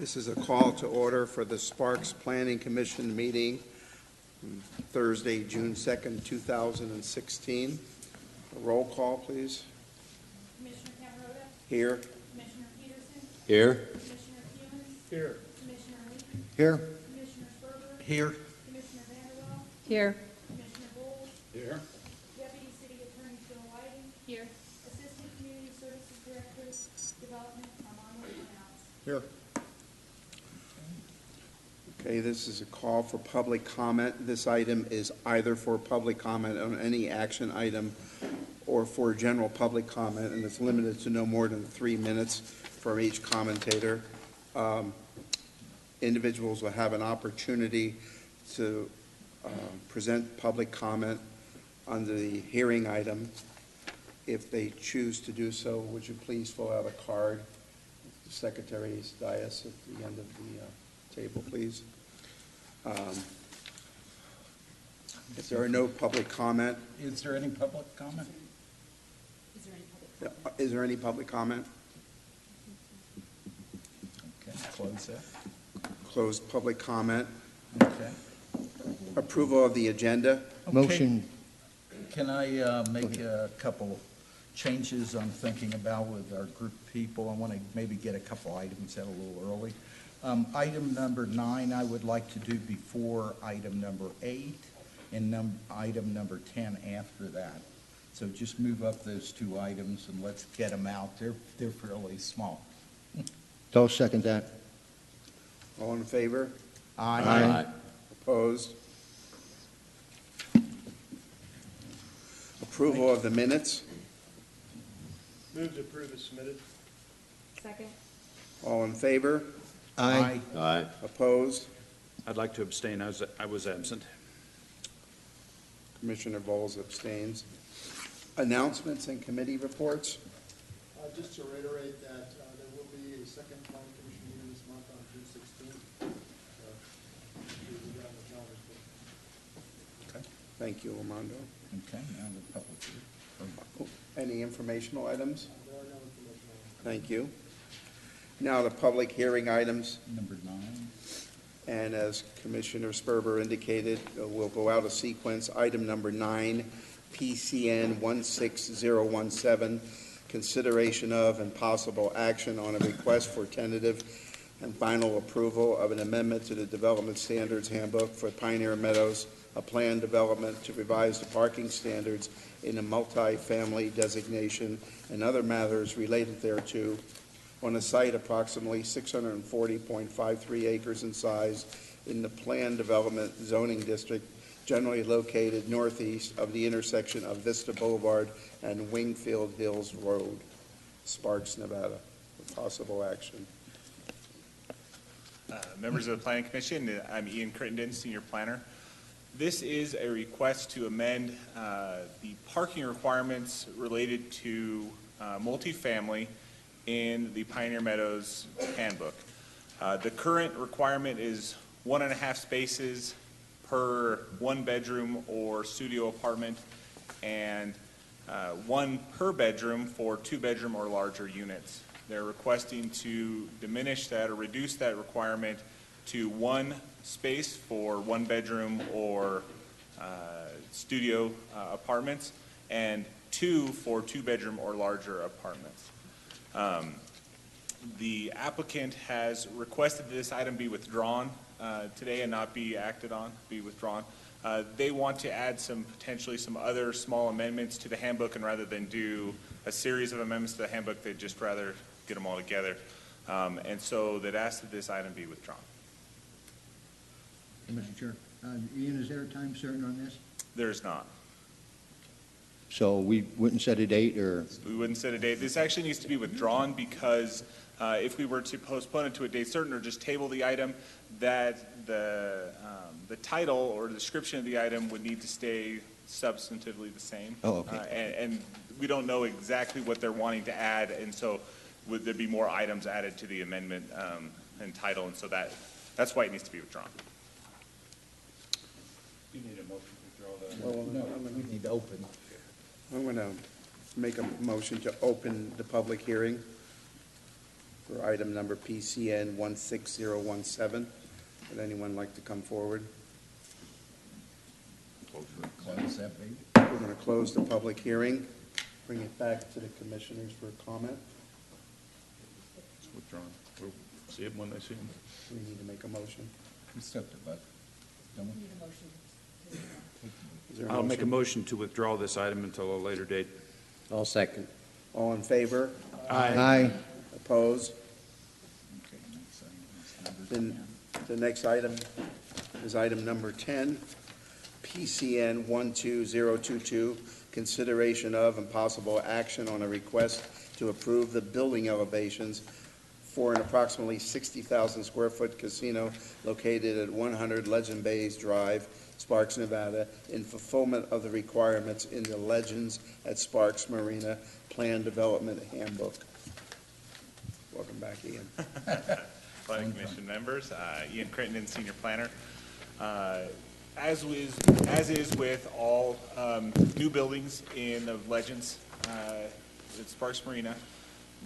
This is a call to order for the Sparks Planning Commission meeting Thursday, June 2nd, 2016. A roll call, please. Commissioner Camerota? Here. Commissioner Peterson? Here. Commissioner Hewens? Here. Commissioner Lee? Here. Commissioner Ferber? Here. Commissioner Vanderwell? Here. Commissioner Bowles? Here. Deputy City Attorney Phil Whiting? Here. Assistant Community Services Director, Development, Armando Canals. Here. Okay, this is a call for public comment. This item is either for public comment on any action item or for general public comment, and it's limited to no more than 3 minutes from each commentator. Individuals will have an opportunity to present public comment on the hearing item. If they choose to do so, would you please fill out a card? The Secretary's dais at the end of the table, please. If there are no public comment. Is there any public comment? Is there any public comment? Okay, close that. Closed public comment. Okay. Approval of the agenda. Motion. Can I make a couple changes I'm thinking about with our group of people. I want to maybe get a couple items out a little early. Item number 9, I would like to do before item number 8, and item number 10 after that. So just move up those 2 items and let's get them out. They're fairly small. I'll second that. All in favor? Aye. Opposed? Approval of the minutes? Move to approve as submitted. Second. All in favor? Aye. Aye. Opposed? I'd like to abstain. I was absent. Commissioner Bowles abstains. Announcements and committee reports? Just to reiterate that there will be a second planning commission meeting this month on June 16th. Okay. Thank you, Armando. Okay, now the public hearing. Any informational items? There are no information on Thank you. Now the public hearing items, Number 9. and as Commissioner Sperber indicated, we'll go out of sequence. Item number 9, PCN 16017, consideration of and possible action on a request for tentative and final approval of an amendment to the Development Standards Handbook for Pioneer Meadows, a planned development to revise the parking standards in a multi-family designation and other matters related thereto on a site approximately 640.53 acres in size in the planned development zoning district generally located northeast of the intersection of Vista Boulevard and Wingfield Hills Road, Sparks, Nevada, for possible action. Members of the Planning Commission, I'm Ian Crittenden, Senior Planner. This is a request to amend the parking requirements related to multifamily in the Pioneer Meadows handbook. The current requirement is 1.5 spaces per 1-bedroom or studio apartment, and 1 per bedroom for 2-bedroom or larger units. They're requesting to diminish that or reduce that requirement to 1 space for 1-bedroom or studio apartments, and 2 for 2-bedroom or larger apartments. The applicant has requested that this item be withdrawn today and not be acted on, be withdrawn. They want to add potentially some other small amendments to the handbook, and rather than do a series of amendments to the handbook, they'd just rather get them all together. And so they'd ask that this item be withdrawn. Mr. Chair, Ian, is there a time certain on this? There is not. So we wouldn't set a date, or? We wouldn't set a date. This actually needs to be withdrawn because if we were to postpone it to a date certain or just table the item, that the title or the description of the item would need to stay substantively the same. Oh, okay. And we don't know exactly what they're wanting to add, and so would there be more items added to the amendment and title, and so that's why it needs to be withdrawn. You need a motion to withdraw that. Well, No, we need to open. I'm going to make a motion to open the public hearing for item number PCN 16017. Would anyone like to come forward? Close that baby. We're going to close the public hearing, bring it back to the commissioners for comment. It's withdrawn. We'll see them when they see them. We need to make a motion. We still have to vote. Don't we? Is there I'll make a motion to withdraw this item until a later date. I'll second. All in favor? Aye. Opposed? Okay, next item is number Then 10. the next item is item number 10, PCN 12022, consideration of and possible action on a request to approve the building elevations for an approximately 60,000 square foot casino located at 100 Legend Bays Drive, Sparks, Nevada, in fulfillment of the requirements in the Legends at Sparks Marina Plan Development Handbook. Welcome back, Ian. Planning Commission members, Ian Crittenden, Senior Planner. As is with all new buildings in the Legends at Sparks Marina,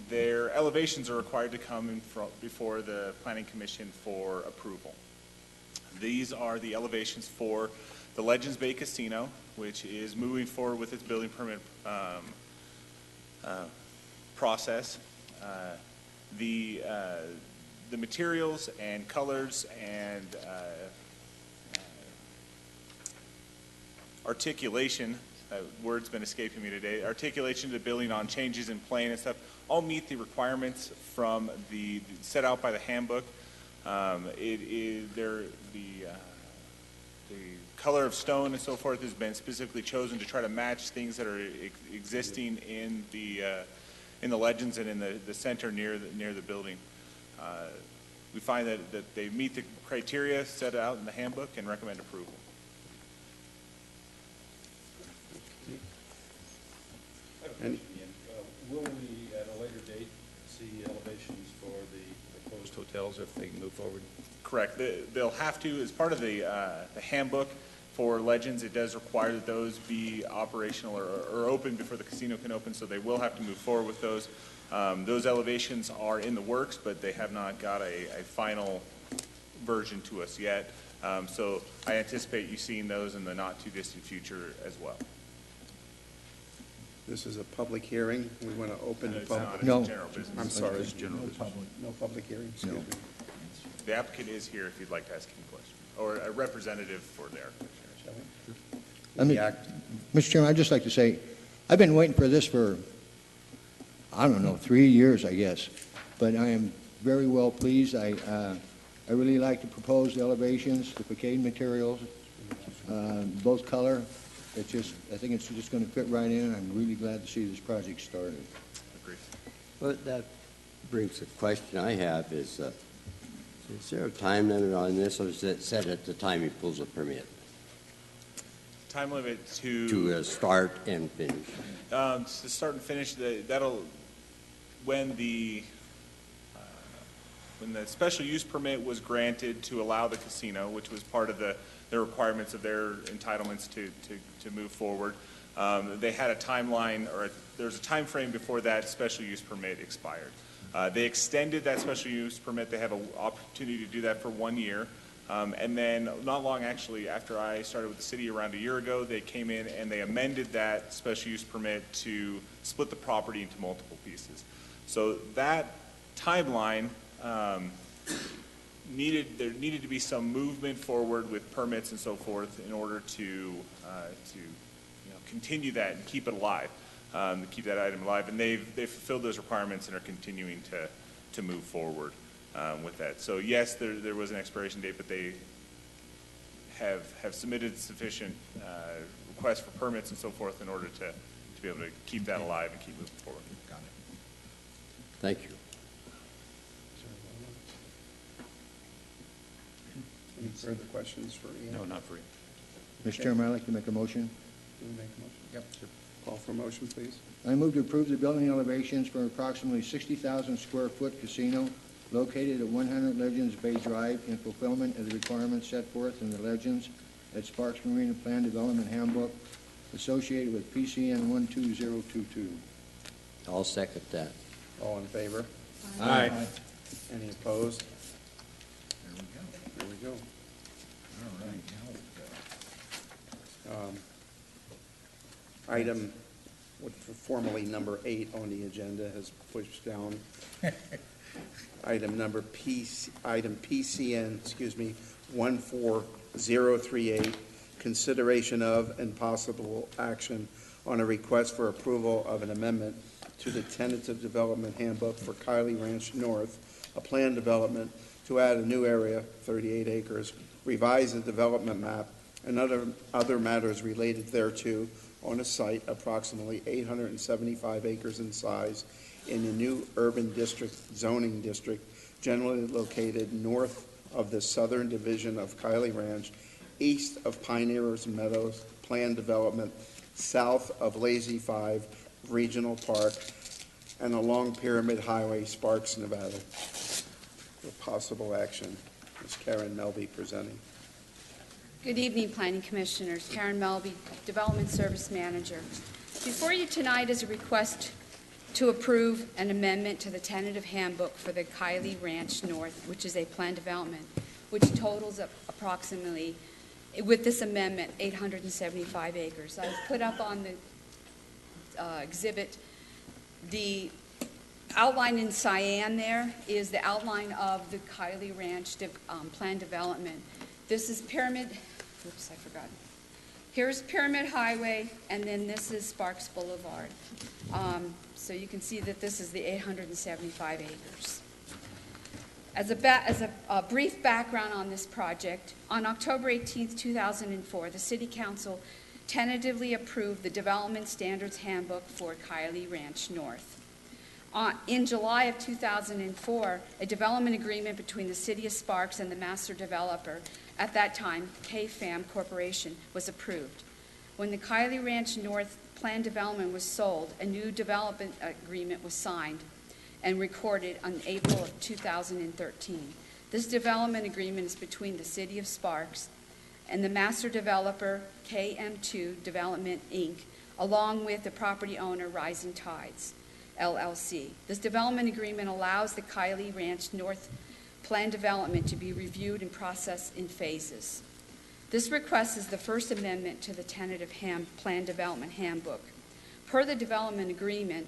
their elevations are required to come in before the Planning Commission for approval. These are the elevations for the Legends Bay Casino, which is moving forward with its building permit process. The materials and colors and articulation, word's been escaping me today, articulation of the building on changes in plane and stuff, all meet the requirements from the set out by the handbook. The color of stone and so forth has been specifically chosen to try to match things that are existing in the legends and in the center near the building. We find that they meet the criteria set out in the handbook and recommend approval. And Will we, at a later date, see elevations for the proposed hotels if they move forward? Correct. They'll have to, as part of the handbook for Legends, it does require that those be operational or open before the casino can open, so they will have to move forward with those. Those elevations are in the works, but they have not got a final version to us yet. So I anticipate you seeing those in the not-too-distant future as well. this is a public hearing. We want to open the It's not, public. it's No. general business. I'm sorry. It's general business. No public hearing, excuse No. me. The applicant is here if you'd like to ask any questions, or a representative for their commissioners. Shall we? Let me- The act- Mr. Chairman, I'd just like to say, I've been waiting for this for, I don't know, 3 years, I guess. But I am very well pleased. I really like the proposed elevations, the facade materials, both color. It's just, I think it's just going to fit right in, and I'm really glad to see this project started. Agreed. Well, that brings a question I have is there a time limit on this, or is it set at the time he pulls a permit Time limit to start and finish? To start and finish, when the special use permit was granted to allow the casino, which was part of the requirements of their entitlements to move forward, they had a timeline, or there was a time frame before that special use permit expired. They extended that special use permit. They have an opportunity to do that for 1 year. And then not long actually after I started with the city around a year ago, they came in and they amended that special use permit to split the property into multiple pieces. So that timeline, there needed to be some movement forward with permits and so forth in order to continue that and keep it alive, to keep that item alive. And they've fulfilled those requirements and are continuing to move forward with that. So yes, there was an expiration date, but they have submitted sufficient requests for permits and so forth in order to be able to keep that alive and keep moving forward. Got it. Thank you. Any further questions for Ian? No, not for you. Mr. Chairman, I'd like to make a motion. Can you make a motion? Yep. Call for a motion, please. I move to approve the building elevations for approximately 60,000 square foot casino located at 100 Legends Bay Drive in fulfillment of the requirements set forth in the Legends at Sparks Marina Plan Development Handbook associated with PCN 12022. I'll second that. All in favor? Aye. Any opposed? There we go. There we go. All right. Now, Item, what formerly number 8 on the agenda has pushed down. Item PCN, 14038, consideration of and possible action on a request for approval of an amendment to the tentative development handbook for Kylie Ranch North, a planned development to add a new area, 38 acres, revise the development map, and other matters related thereto on a site approximately 875 acres in size in the new urban district zoning district, generally located north of the southern division of Kylie Ranch, east of Pioneers Meadows planned development, south of Lazy 5 Regional Park, and along Pyramid Highway, Sparks, Nevada. For possible action, Ms. Karen Melby presenting. Good evening, Planning Commissioners. Karen Melby, Development Service Manager. Before you tonight is a request to approve an amendment to the tentative handbook for the Kylie Ranch North, which is a planned development, which totals up approximately, with this amendment, 875 acres. I've put up on the exhibit The outline in cyan there is the outline of the Kiley Ranch plan development. This is Pyramid, oops, I forgot. Here's Pyramid Highway, and then this is Sparks Boulevard. So you can see that this is the 875 acres. As a brief background on this project, on October 18, 2004, the City Council tentatively approved the Development Standards Handbook for Kiley Ranch North. In July of 2004, a development agreement between the City of Sparks and the master developer, at that time, KFAM Corporation, was approved. When the Kiley Ranch North plan development was sold, a new development agreement was signed and recorded on April of 2013. This development agreement is between the City of Sparks and the master developer, KM2 Development, Inc., along with the property owner, Rising Tides, LLC. This development agreement allows the Kiley Ranch North plan development to be reviewed and processed in phases. This request is the first amendment to the tentative plan development handbook. Per the development agreement,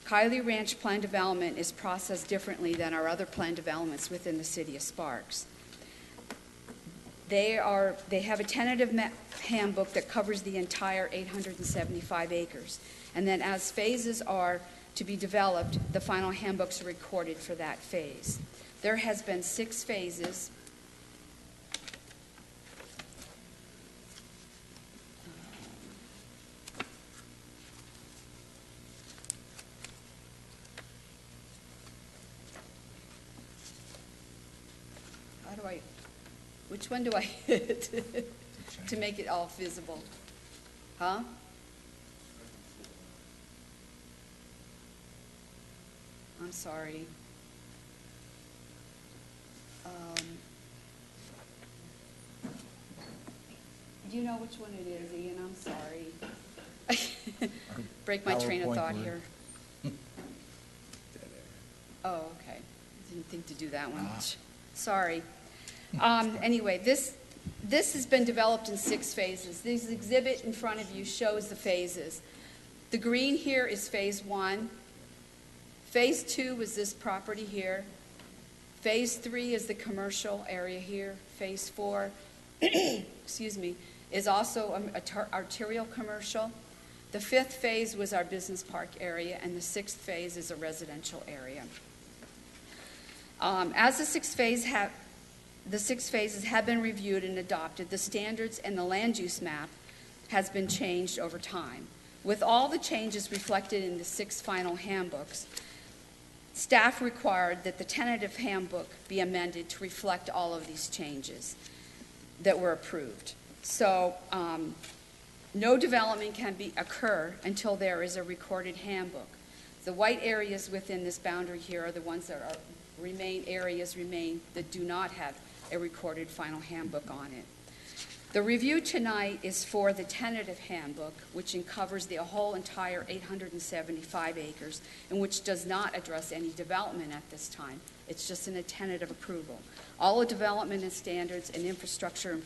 Kiley Ranch plan development is processed differently than our other plan developments within the City of Sparks. They have a tentative handbook that covers the entire 875 acres. And then as phases are to be developed, the final handbooks are recorded for that phase. There has been 6 phases. Which one do I hit to make it all visible? Huh? I'm sorry. Do you know which one it is, Ian? I'm sorry. Break my train of PowerPoint thought word. here. Oh, okay. Didn't think to do that one. Sorry. Anyway, this has been developed in 6 phases. This exhibit in front of you shows the phases. The green here is phase 1. Phase 2 is this property here. Phase 3 is the commercial area here. Phase 4, excuse me, is also arterial commercial. The 5th phase was our business park area, and the 6th phase is a residential area. As the 6 phases have been reviewed and adopted, the standards and the land use map has been changed over time. With all the changes reflected in the 6 final handbooks, staff required that the tentative handbook be amended to reflect all of these changes that were approved. So no development can occur until there is a recorded handbook. The white areas within this boundary here are the ones that remain that do not have a recorded final handbook on it. The review tonight is for the tentative handbook, which covers the whole entire 875 acres and which does not address any development at this time. It's just a tentative approval. All the development and standards and infrastructure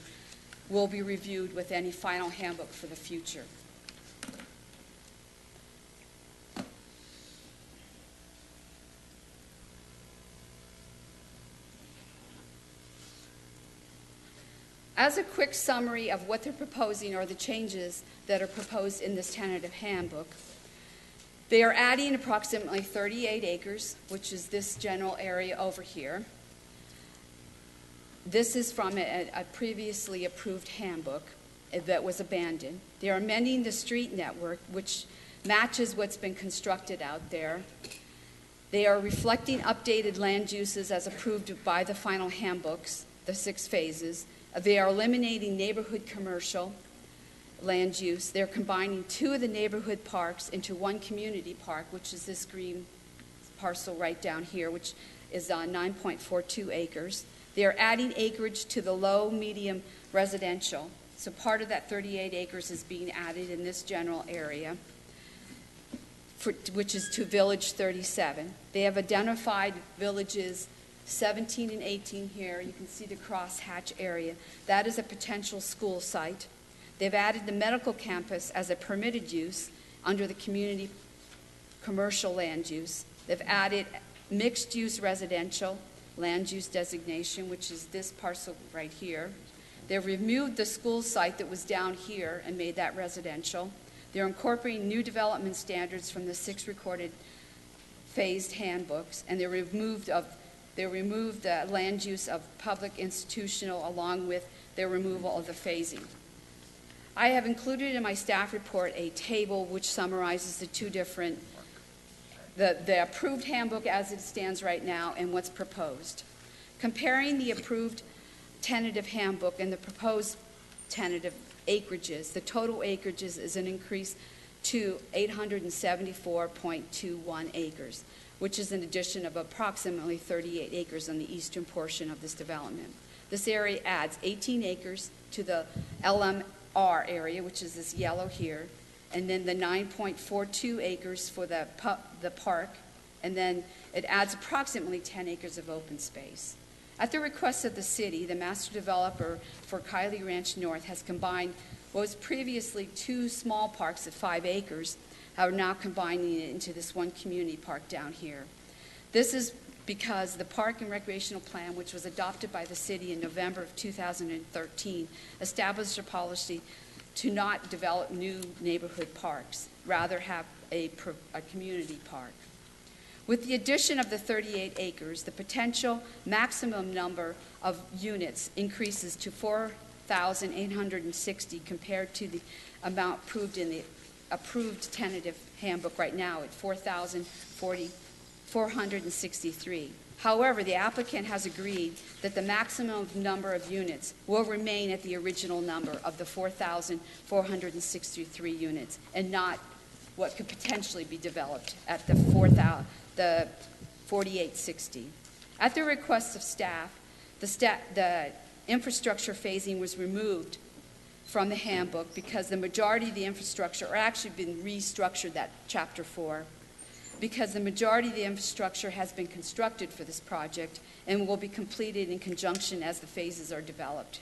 will be reviewed with any final handbook for the future. As a quick summary of what they're proposing or the changes that are proposed in this tentative handbook, they are adding approximately 38 acres, which is this general area over here. This is from a previously approved handbook that was abandoned. They are amending the street network, which matches what's been constructed out there. They are reflecting updated land uses as approved by the final handbooks, the 6 phases. They are eliminating neighborhood commercial land use. They're combining 2 of the neighborhood parks into 1 community park, which is this green parcel right down here, which is on 9.42 acres. They are adding acreage to the low-medium residential. So part of that 38 acres is being added in this general area, which is to Village 37. They have identified villages 17 and 18 here. You can see the crosshatch area. That is a potential school site. They've added the medical campus as a permitted use under the community commercial land use. They've added mixed-use residential land use designation, which is this parcel right here. They've removed the school site that was down here and made that residential. They're incorporating new development standards from the 6 recorded phased handbooks, and they removed the land use of public institutional along with their removal of the phasing. I have included in my staff report a table which summarizes the two different, the approved handbook as it stands right now and what's proposed. Comparing the approved tentative handbook and the proposed tentative acreages, the total acreages is an increase to 874.21 acres, which is an addition of approximately 38 acres on the eastern portion of this development. This area adds 18 acres to the LMR area, which is this yellow here, and then the 9.42 acres for the park, and then it adds approximately 10 acres of open space. At the request of the city, the master developer for Kiley Ranch North has combined what was previously 2 small parks at 5 acres, are now combining it into this one community park down here. This is because the Park and Recreational Plan, which was adopted by the city in November of 2013, established a policy to not develop new neighborhood parks, rather have a community park. With the addition of the 38 acres, the potential maximum number of units increases to 4,860 compared to the amount approved in the approved tentative handbook right now at 4,463. However, the applicant has agreed that the maximum number of units will remain at the original number of the 4,463 units and not what could potentially be developed at the 4,860. At the request of staff, the infrastructure phasing was removed from the handbook because the majority of the infrastructure, or actually been restructured, that chapter 4, because the majority of the infrastructure has been constructed for this project and will be completed in conjunction as the phases are developed.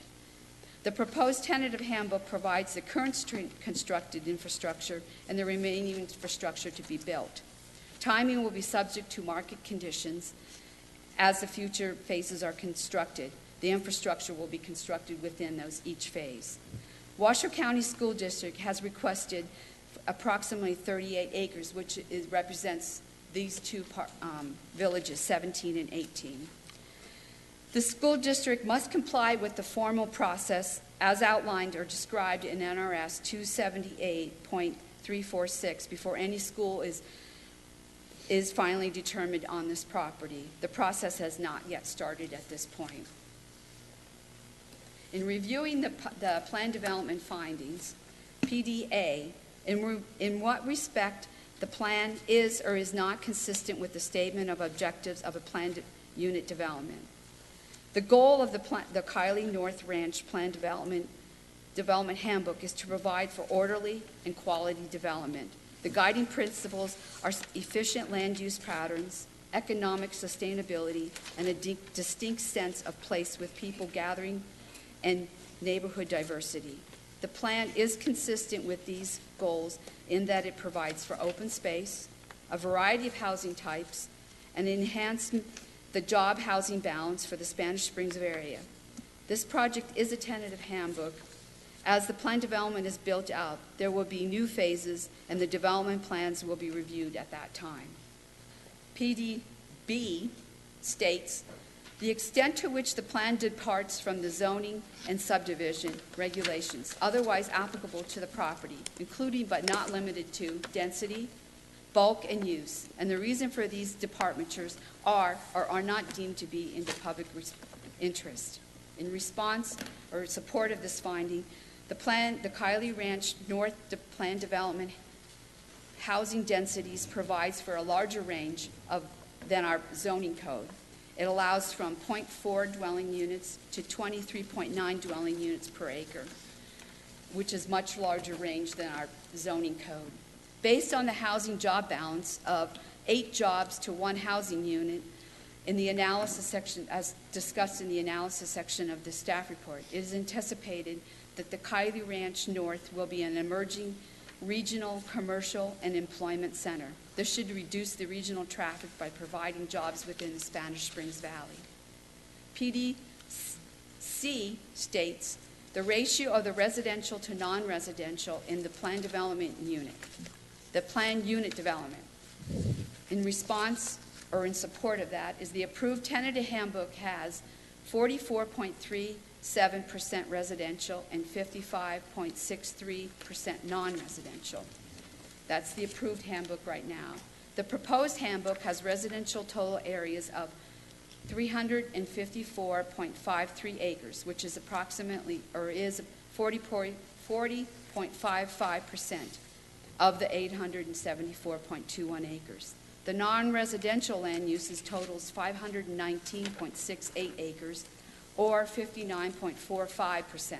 The proposed tentative handbook provides the current constructed infrastructure and the remaining infrastructure to be built. Timing will be subject to market conditions as the future phases are constructed. The infrastructure will be constructed within each phase. Washoe County School District has requested approximately 38 acres, which represents these two villages, 17 and 18. The school district must comply with the formal process as outlined or described in NRS 278.346 before any school is finally determined on this property. The process has not yet started at this point. In reviewing the plan development findings, PDA, in what respect the plan is or is not consistent with the statement of objectives of a planned unit development. The goal of the Kiley North Ranch Plan Development Handbook is to provide for orderly and quality development. The guiding principles are efficient land use patterns, economic sustainability, and a distinct sense of place with people gathering and neighborhood diversity. The plan is consistent with these goals in that it provides for open space, a variety of housing types, and enhance the job housing balance for the Spanish Springs area. This project is a tentative handbook. As the plan development is built out, there will be new phases and the development plans will be reviewed at that time. PDB states, the extent to which the plan departs from the zoning and subdivision regulations otherwise applicable to the property, including but not limited to density, bulk, and use, and the reason for these departures are or are not deemed to be in the public interest. In response or support of this finding, the Kiley Ranch North Plan Development housing densities provides for a larger range than our zoning code. It allows from 0.4 dwelling units to 23.9 dwelling units per acre, which is much larger range than our zoning code. Based on the housing job balance of 8 jobs to 1 housing unit in the analysis section, as discussed in the analysis section of the staff report, it is anticipated that the Kiley Ranch North will be an emerging regional, commercial, and employment center. This should reduce the regional traffic by providing jobs within the Spanish Springs Valley. PDC states the ratio of the residential to non-residential in the planned development unit, the planned unit development. In response or in support of that is the approved tentative handbook has 44.37% residential and 55.63% non-residential. That's the approved handbook right now. The proposed handbook has residential total areas of 354.53 acres, which is approximately, or is 40.55% of the 874.21 acres. The non-residential land uses totals 519.68 acres, or 59.45%.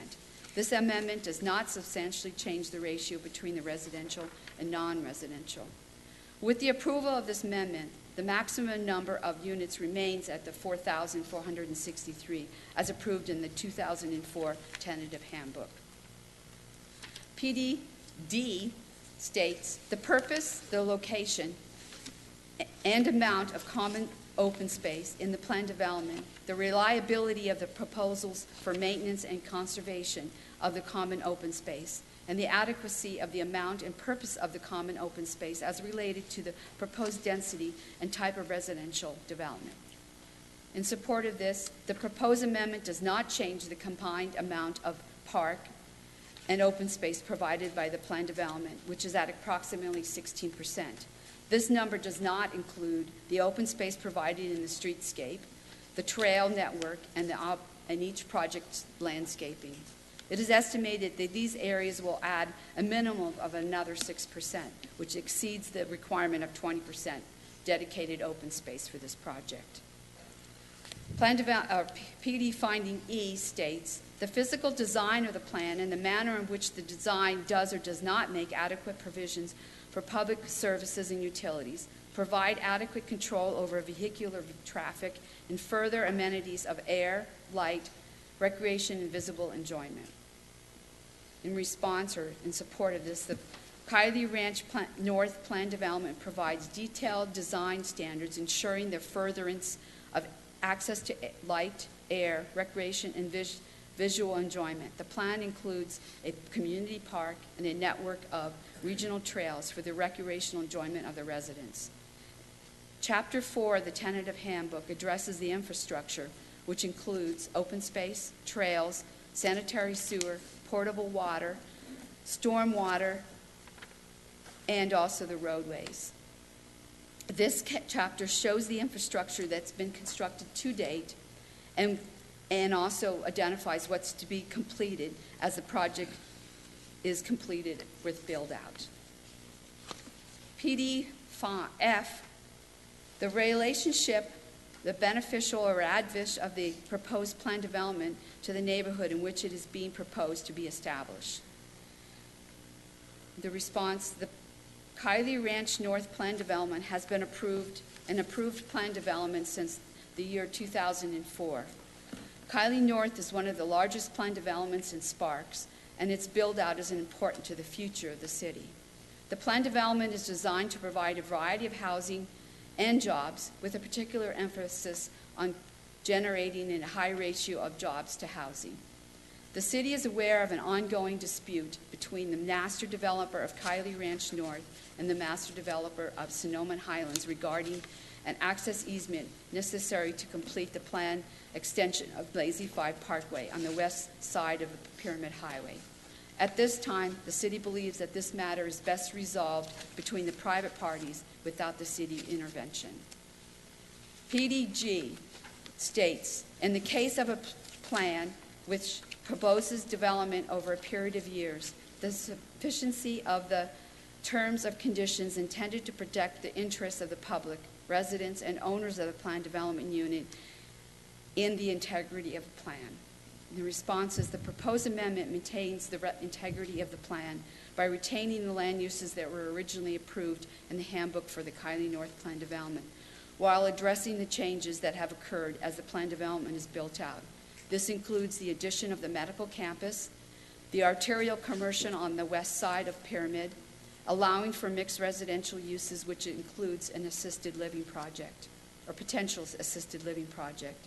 This amendment does not substantially change the ratio between the residential and non-residential. With the approval of this amendment, the maximum number of units remains at the 4,463, as approved in the 2004 tentative handbook. PDD states the purpose, the location, and amount of common open space in the planned development, the reliability of the proposals for maintenance and conservation of the common open space, and the adequacy of the amount and purpose of the common open space as related to the proposed density and type of residential development. In support of this, the proposed amendment does not change the combined amount of park and open space provided by the planned development, which is at approximately 16%. This number does not include the open space provided in the streetscape, the trail network, and each project's landscaping. It is estimated that these areas will add a minimum of another 6%, which exceeds the requirement of 20% dedicated open space for this project. PD finding E states the physical design of the plan and the manner in which the design does or does not make adequate provisions for public services and utilities, provide adequate control over vehicular traffic, and further amenities of air, light, recreation, and visible enjoyment. In response or in support of this, the Kylie Ranch North Plan Development provides detailed design standards ensuring the furtherance of access to light, air, recreation, and visual enjoyment. The plan includes a community park and a network of regional trails for the recreational enjoyment of the residents. Chapter 4 of the tentative handbook addresses the infrastructure, which includes open space, trails, sanitary sewer, portable water, storm water, and also the roadways. This chapter shows the infrastructure that's been constructed to date and also identifies what's to be completed as the project is completed with build-out. PDF, the relationship, the beneficial or adverse of the proposed plan development to the neighborhood in which it is being proposed to be established. The response, the Kylie Ranch North Plan Development has been approved plan development since the year 2004. Kylie North is one of the largest plan developments in Sparks, and its build-out is important to the future of the city. The plan development is designed to provide a variety of housing and jobs, with a particular emphasis on generating a high ratio of jobs to housing. The city is aware of an ongoing dispute between the master developer of Kylie Ranch North and the master developer of Sonoma Highlands regarding an access easement necessary to complete the planned extension of Lazy 5 Parkway on the west side of the Pyramid Highway. At this time, the city believes that this matter is best resolved between the private parties without the city intervention. PDG states, in the case of a plan which proposes development over a period of years, the sufficiency of the terms of conditions intended to protect the interests of the public, residents, and owners of the planned development unit in the integrity of the plan. The response is the proposed amendment maintains the integrity of the plan by retaining the land uses that were originally approved in the handbook for the Kylie North Plan Development, while addressing the changes that have occurred as the plan development is built out. This includes the addition of the medical campus, the arterial commercial on the west side of Pyramid, allowing for mixed residential uses, which includes an assisted living project, or potential assisted living project.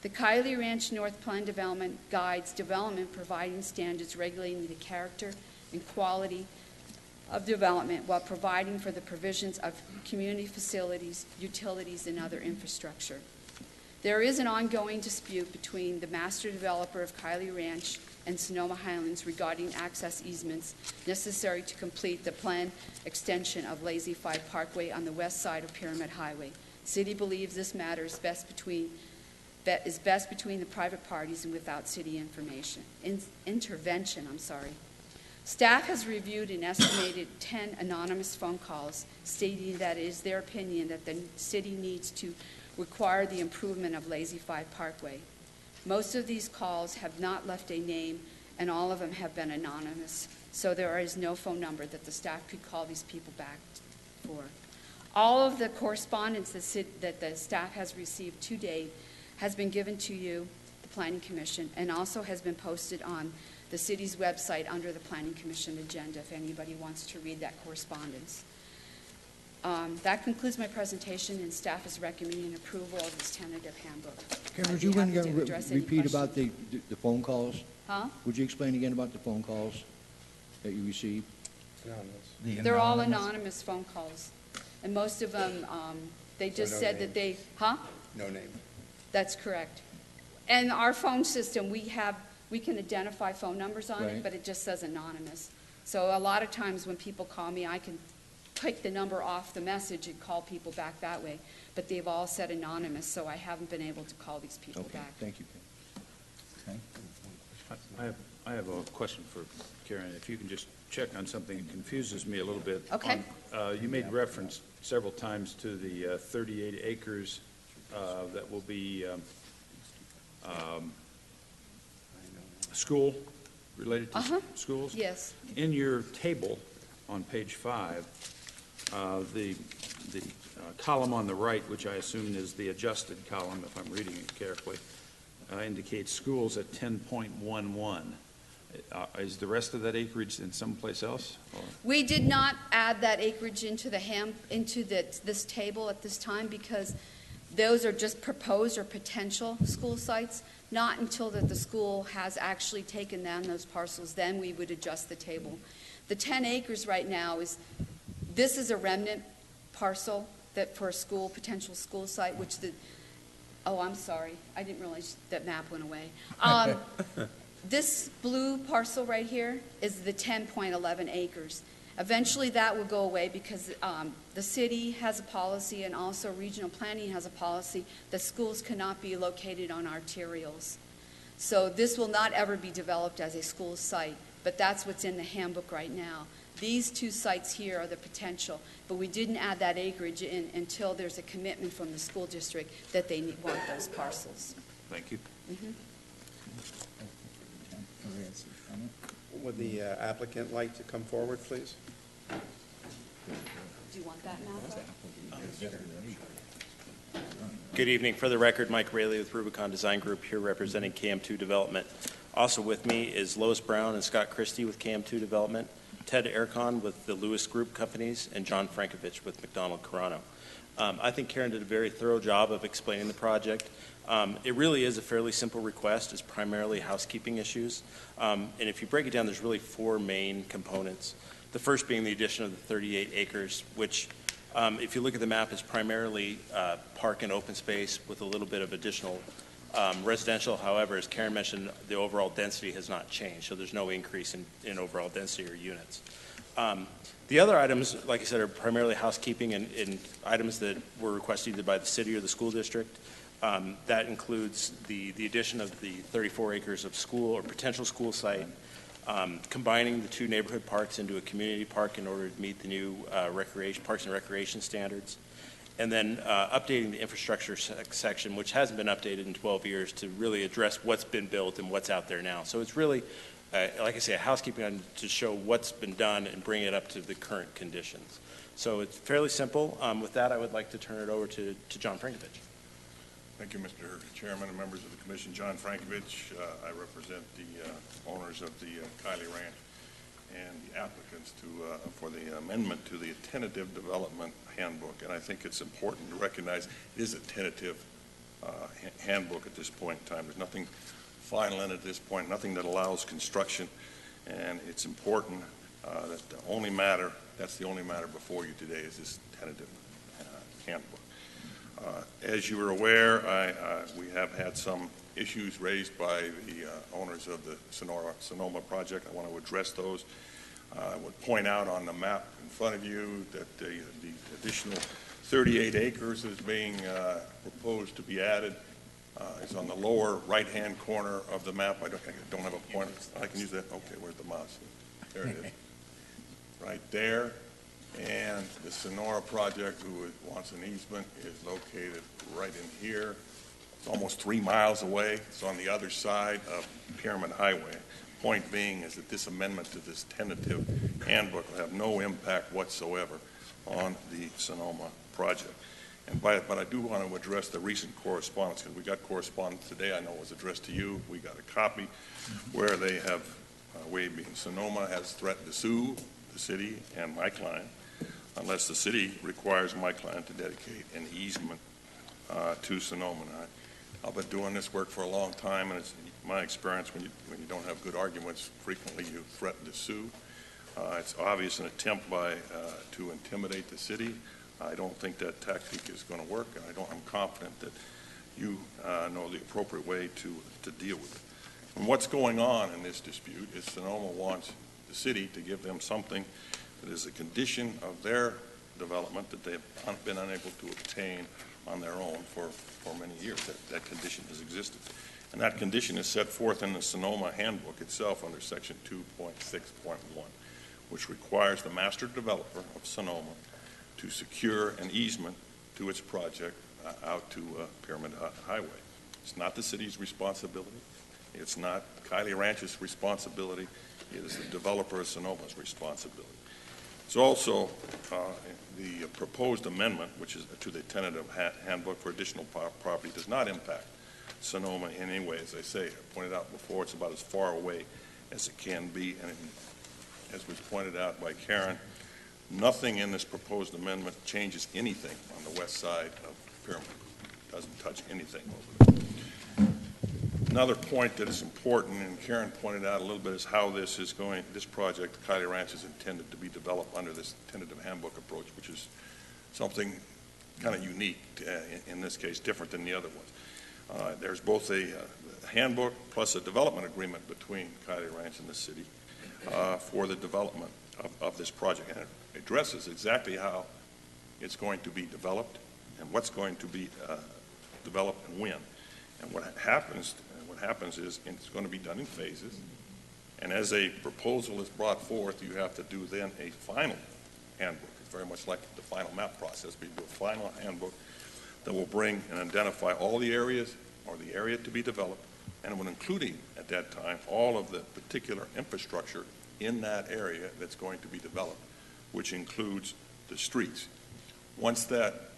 The Kylie Ranch North Plan development guides development, providing standards regulating the character and quality of development while providing for the provisions of community facilities, utilities, and other infrastructure. There is an ongoing dispute between the master developer of Kylie Ranch and Sonoma Highlands regarding access easements necessary to complete the planned extension of Lazy 5 Parkway on the west side of Pyramid Highway. City believes this matter is best between the private parties and without city intervention. Staff has reviewed an estimated 10 anonymous phone calls stating that it is their opinion that the city needs to require the improvement of Lazy 5 Parkway. Most of these calls have not left a name, and all of them have been anonymous, so there is no phone number that the staff could call these people back for. All of the correspondence that the staff has received to date has been given to you, the Planning Commission, and also has been posted on the city's website under the Planning Commission agenda if anybody wants to read that correspondence. That concludes my presentation, and staff is recommending approval of this tentative handbook. Karen, I'd would be you happy want to to address any repeat about questions. the phone calls? Huh? Would you explain again about the phone calls that you received? They're all anonymous phone calls, and most of them, they just no said that names. No name. That's correct. And our phone system, we can identify phone numbers on it, Right. but it just says anonymous. So a lot of times when people call me, I can take the number off the message and call people back that way. But they've all said anonymous, so I haven't been able to call these people Okay, back. thank you. Okay. I have a question for Karen. If you can just check on something that confuses me a little bit. Okay. You made reference several times to the 38 acres that will be school, related to schools? Yes. In your table on page 5, the column on the right, which I assume is the adjusted column, if I'm reading it carefully, indicates schools at 10.11. Is the rest of that acreage in someplace else? Or? We did not add that acreage into this table at this time because those are just proposed or potential school sites. Not until that the school has actually taken down those parcels, then we would adjust the table. The 10 acres right now this is a remnant parcel that for a school, potential school site, which I'm sorry, I didn't realize that map went away. This blue parcel right here is the 10.11 acres. Eventually that will go away because the city has a policy and also regional planning has a policy that schools cannot be located on arterials. So this will not ever be developed as a school site, but that's what's in the handbook right now. These two sites here are the potential, but we didn't add that acreage in until there's a commitment from the school district that they want those parcels. Thank you. Would the applicant like to come forward, please? Do you want that map? Good evening. For the record, Mike Raley with Rubicon Design Group here representing KM2 Development. Also with me is Lois Brown and Scott Christie with KM2 Development, Ted Ercon with the Lewis Group Companies, and John Frankovich with McDonald Carano. I think Karen did a very thorough job of explaining the project. It really is a fairly simple request. It's primarily housekeeping issues. And if you break it down, there's really 4 main components. The first being the addition of the 38 acres, which, if you look at the map, is primarily park and open space with a little bit of additional residential. However, as Karen mentioned, the overall density has not changed, so there's no increase in overall density or units. The other items, like I said, are primarily housekeeping and items that were requested either by the city or the school district. That includes the addition of the 34 acres of school or potential school site, combining the 2 neighborhood parks into a community park in order to meet the new parks and recreation standards, and then updating the infrastructure section, which hasn't been updated in 12 years, to really address what's been built and what's out there now. So it's really, like I say, a housekeeping item to show what's been done and bring it up to the current conditions. So it's fairly simple. With that, I would like to turn it over to John Frankovich. Thank you, Mr. Chairman and members of the Commission. John Frankovich. I represent the owners of the Kylie Ranch. and the applicants for the amendment to the tentative development handbook. And I think it's important to recognize it is a tentative handbook at this point in time. There's nothing final in it at this point, nothing that allows construction. And it's important that that's the only matter before you today is this tentative handbook. As you are aware, we have had some issues raised by the owners of the Sonoma project. I want to address those. I would point out on the map in front of you that the additional 38 acres is being proposed to be added. It's on the lower right-hand corner of the map. I don't have a pointer. I can use that. Okay, where's the mouse? There it is. Right there. And the Sonora project, who wants an easement, is located right in here. It's almost 3 miles away. It's on the other side of Pyramid Highway. Point being is that this amendment to this tentative handbook will have no impact whatsoever on the Sonoma project. But I do want to address the recent correspondence, because we got correspondence today. I know it was addressed to you. We got a copy where they have, Sonoma has threatened to sue the city and my client unless the city requires my client to dedicate an easement to Sonoma. I've been doing this work for a long time, and it's my experience when you don't have good arguments, frequently you threaten to sue. It's obvious an attempt to intimidate the city. I don't think that tactic is going to work, and I'm confident that you know the appropriate way to deal with it. And what's going on in this dispute is Sonoma wants the city to give them something that is a condition of their development that they've been unable to obtain on their own for many years. That condition has existed. And that condition is set forth in the Sonoma handbook itself under section 2.6.1, which requires the master developer of Sonoma to secure an easement to its project out to Pyramid Highway. It's not the city's responsibility. It's not Kylie Ranch's responsibility. It is the developer of Sonoma's responsibility. It's also the proposed amendment, which is to the tentative handbook for additional property, does not impact Sonoma in any way. As I say, I pointed out before, it's about as far away as it can be. And as was pointed out by Karen, nothing in this proposed amendment changes anything on the west side of Pyramid. It doesn't touch anything over there. Another point that is important, and Karen pointed out a little bit, is how this project, Kylie Ranch, is intended to be developed under this tentative handbook approach, which is something kind of unique in this case, different than the other ones. There's both a handbook plus a development agreement between Kylie Ranch and the city for the development of this project. And it addresses exactly how it's going to be developed and what's going to be developed and when. And what happens is it's going to be done in phases. And as a proposal is brought forth, you have to do then a final handbook. It's very much like the final map process. We do a final handbook that will bring and identify all the areas or the area to be developed, and will include at that time all of the particular infrastructure in that area that's going to be developed, which includes the streets. Once that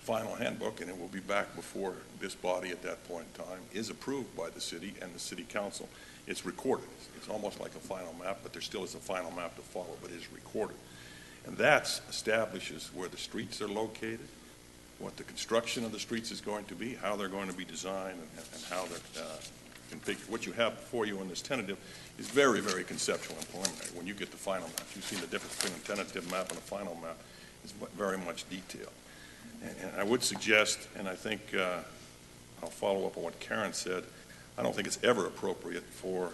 final handbook, and it will be back before this body at that point in time, is approved by the city and the city council, it's recorded. It's almost like a final map, but there still is a final map to follow, but it is recorded. And that establishes where the streets are located, what the construction of the streets is going to be, how they're going to be designed, and how they're configured. What you have before you in this tentative is very, very conceptual and preliminary. When you get the final map, you've seen the difference between a tentative map and a final map. It's very much detailed. And I would suggest, and I think I'll follow up on what Karen said, I don't think it's ever appropriate for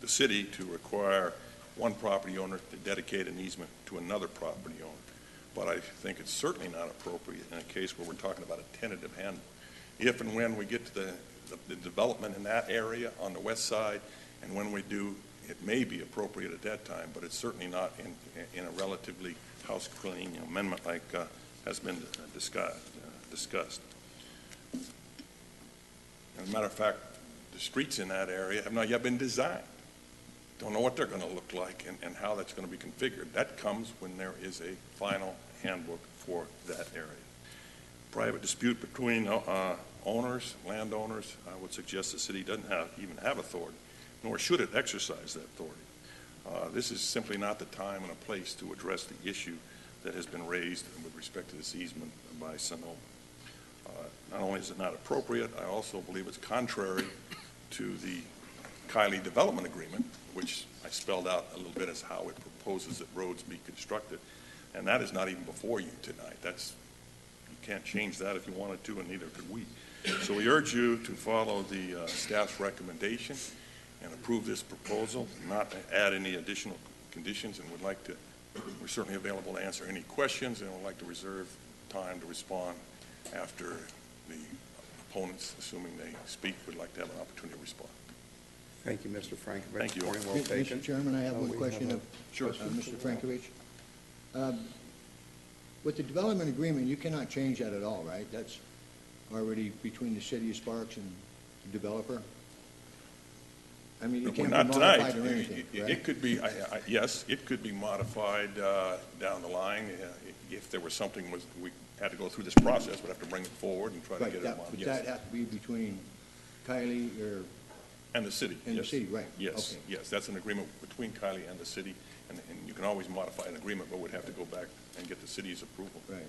the city to require one property owner to dedicate an easement to another property owner. But I think it's certainly not appropriate in a case where we're talking about a tentative handbook. If and when we get to the development in that area on the west side, and when we do, it may be appropriate at that time, but it's certainly not in a relatively house-cleaning amendment like has been discussed. As a matter of fact, the streets in that area have not yet been designed. Don't know what they're going to look like and how that's going to be configured. That comes when there is a final handbook for that area. Private dispute between landowners, I would suggest the city doesn't even have authority, nor should it exercise that authority. This is simply not the time and a place to address the issue that has been raised with respect to this easement by Sonoma. Not only is it not appropriate, I also believe it's contrary to the Kylie Development Agreement, which I spelled out a little bit as how it proposes that roads be constructed, and that is not even before you tonight. You can't change that if you wanted to, and neither could we. So we urge you to follow the staff's recommendation and approve this proposal, not add any additional conditions, and we're certainly available to answer any questions, and would like to reserve time to respond after the opponents, assuming they speak, would like to have an opportunity to respond. Thank you, Mr. Frankovich. Thank you. Point well taken. Mr. Chairman, I have one We question have of Sure. Mr. Frankovich. With the development agreement, you cannot change that at all, right? That's already between the city of Sparks and the developer? I mean, it can't be Not tonight. modified or anything, It right? could be, yes, it could be modified down the line. If there was something we had to go through this process, we'd have to bring it forward and try to Right, get it but modified. that Yes. has to be between Kylie or, And the city. and the yes. city, right? Yes, Okay. yes, that's an agreement between Kylie and the city, and you can always modify an agreement, but we'd have to go back and get the city's approval. Right.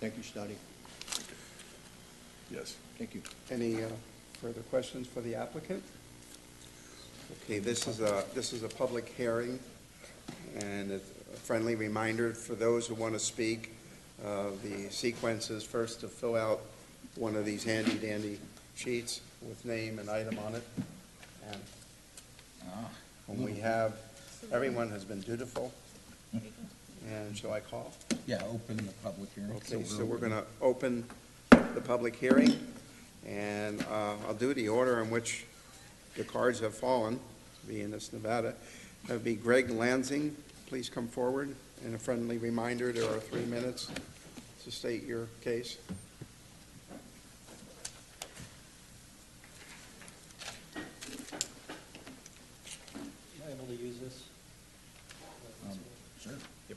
Thank you, Scotty. Yes. Thank you. Any further questions for the applicant? Okay, this is a public hearing, and a friendly reminder for those who want to speak. The sequence is first to fill out one of these handy-dandy sheets with name and item on it. And when we have, everyone has been dutiful. And shall I call? Yeah, open the public hearing. Okay, so we're going to open the public hearing, and I'll do the order in which the cards have fallen, being this Nevada. That would be Greg Lansing. Please come forward. And a friendly reminder, there are 3 minutes to state your case. Am I able to use this? Sure. Yep.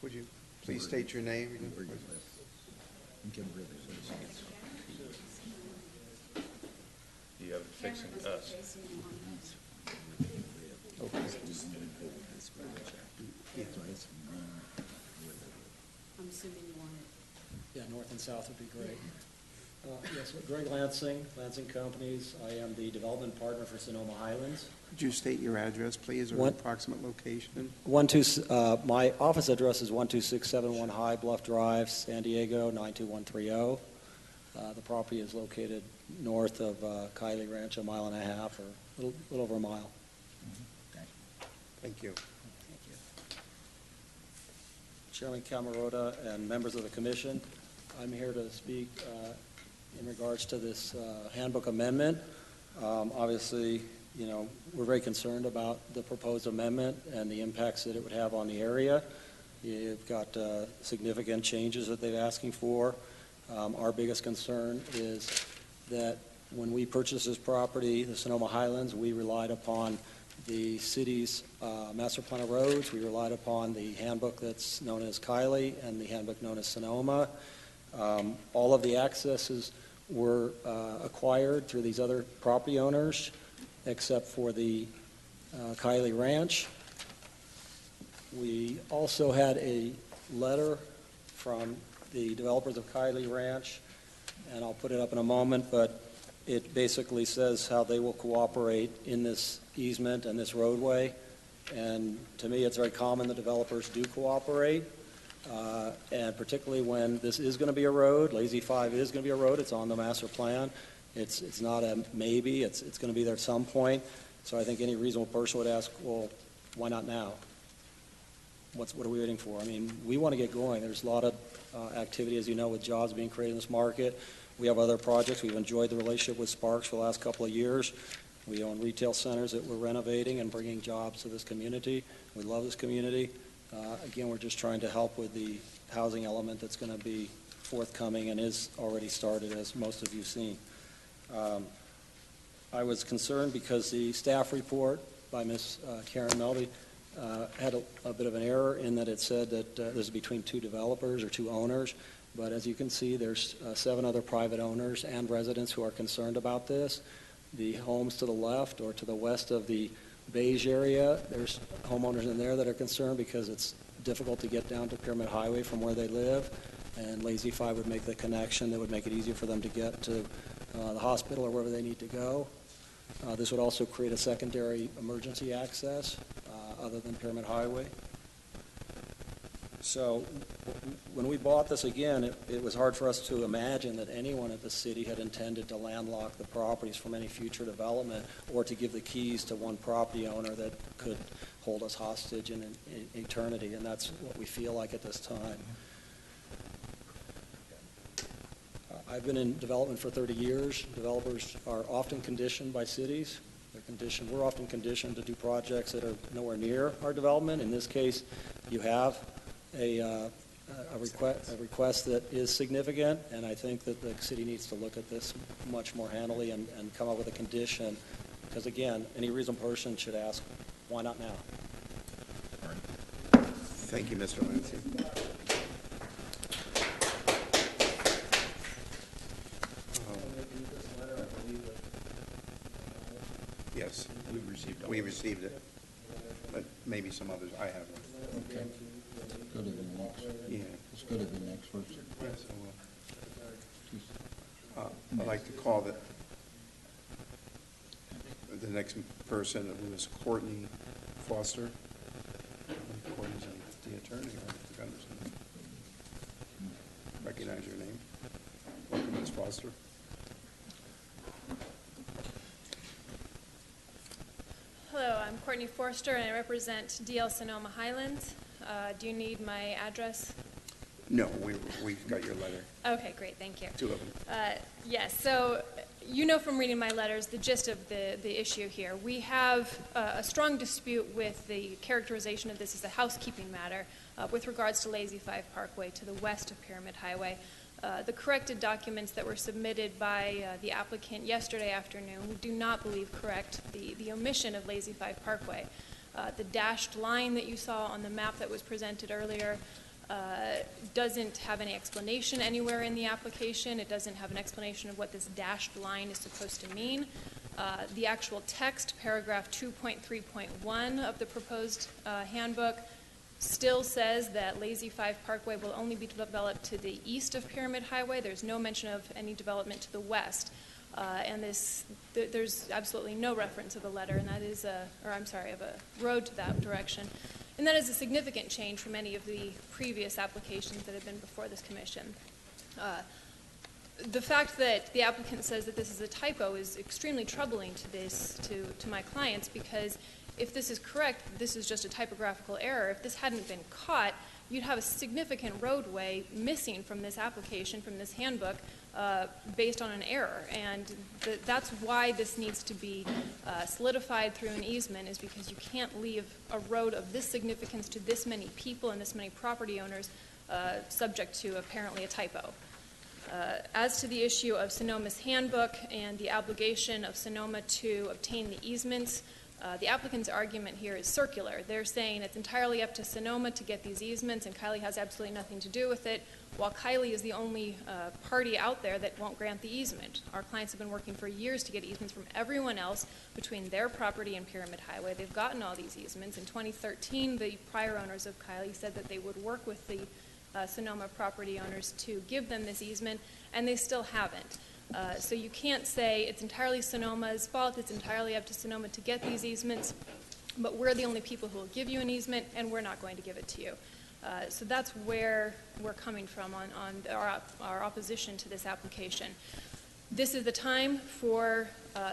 Would you please state your name? You have it facing us. I'm assuming you want it. Yeah, north and south would be great. Yes, Greg Lansing, Lansing Companies. I am the development partner for Sonoma Highlands. Could you state your address, please, or What? approximate location? My office address is 12671 High Bluff Drive, San Diego, 92130. The property is located north of Kylie Ranch, a mile and a half, or a little over a mile. Thank you. Chairman Camarota and members of the commission, I'm here to speak in regards to this handbook amendment. Obviously, you know, we're very concerned about the proposed amendment and the impacts that it would have on the area. You've got significant changes that they're asking for. Our biggest concern is that when we purchased this property, the Sonoma Highlands, we relied upon the city's master plan of roads. We relied upon the handbook that's known as Kylie and the handbook known as Sonoma. All of the accesses were acquired through these other property owners, except for the Kylie Ranch. We also had a letter from the developers of Kylie Ranch, and I'll put it up in a moment, but it basically says how they will cooperate in this easement and this roadway. And to me, it's very common the developers do cooperate, and particularly when this is going to be a road. Lazy 5 is going to be a road. It's on the master plan. It's not a maybe. It's going to be there at some point. So I think any reasonable person would ask, well, why not now? What are we waiting for? I mean, we want to get going. There's a lot of activity, as you know, with jobs being created in this market. We have other projects. We've enjoyed the relationship with Sparks for the last couple of years. We own retail centers that we're renovating and bringing jobs to this community. We love this community. Again, we're just trying to help with the housing element that's going to be forthcoming and is already started, as most of you have seen. I was concerned because the staff report by Ms. Karen Melby had a bit of an error in that it said that this is between two developers or two owners. But as you can see, there's 7 other private owners and residents who are concerned about this. The homes to the left or to the west of the beige area, there's homeowners in there that are concerned because it's difficult to get down to Pyramid Highway from where they live. And Lazy 5 would make the connection that would make it easier for them to get to the hospital or wherever they need to go. This would also create a secondary emergency access other than Pyramid Highway. So when we bought this again, it was hard for us to imagine that anyone at the city had intended to landlock the properties from any future development or to give the keys to one property owner that could hold us hostage in eternity, and that's what we feel like at this time. I've been in development for 30 years. Developers are often conditioned by cities. We're often conditioned to do projects that are nowhere near our development. In this case, you have a request that is significant, and I think that the city needs to look at this much more handily and come up with a condition, because again, any reasonable person should ask, why not now? Thank you, Mr. Lancey. Yes, we received it, but maybe some others, I haven't. Okay. Go to the next. Yeah. Let's go to the next first. Yes, I will. I'd like to call the next person, who is Courtney Foster. Courtney's the attorney, right? Gunderson. Recognize your name. Welcome, Ms. Foster. Hello, I'm Courtney Forster, and I represent DL Sonoma Highlands. Do you need my address? No, we've got your letter. Okay, great, thank you. 2 of them. Yes, so you know from reading my letters the gist of the issue here. We have a strong dispute with the characterization of this as a housekeeping matter with regards to Lazy 5 Parkway to the west of Pyramid Highway. The corrected documents that were submitted by the applicant yesterday afternoon, we do not believe correct the omission of Lazy 5 Parkway. The dashed line that you saw on the map that was presented earlier doesn't have any explanation anywhere in the application. It doesn't have an explanation of what this dashed line is supposed to mean. The actual text, paragraph 2.3.1 of the proposed handbook, still says that Lazy 5 Parkway will only be developed to the east of Pyramid Highway. There's no mention of any development to the west. And there's absolutely no reference of a letter, and that is of a road to that direction. And that is a significant change from any of the previous applications that have been before this commission. The fact that the applicant says that this is a typo is extremely troubling to my clients, because if this is correct, this is just a typographical error. If this hadn't been caught, you'd have a significant roadway missing from this application, from this handbook, based on an error. And that's why this needs to be solidified through an easement, is because you can't leave a road of this significance to this many people and this many property owners subject to apparently a typo. As to the issue of Sonoma's handbook and the obligation of Sonoma to obtain the easements, the applicant's argument here is circular. They're saying it's entirely up to Sonoma to get these easements, and Kylie has absolutely nothing to do with it, while Kylie is the only party out there that won't grant the easement. Our clients have been working for years to get easements from everyone else between their property and Pyramid Highway. They've gotten all these easements. In 2013, the prior owners of Kylie said that they would work with the Sonoma property owners to give them this easement, and they still haven't. So you can't say it's entirely Sonoma's fault, it's entirely up to Sonoma to get these easements, but we're the only people who will give you an easement, and we're not going to give it to you. So that's where we're coming from on our opposition to this application. This is the time for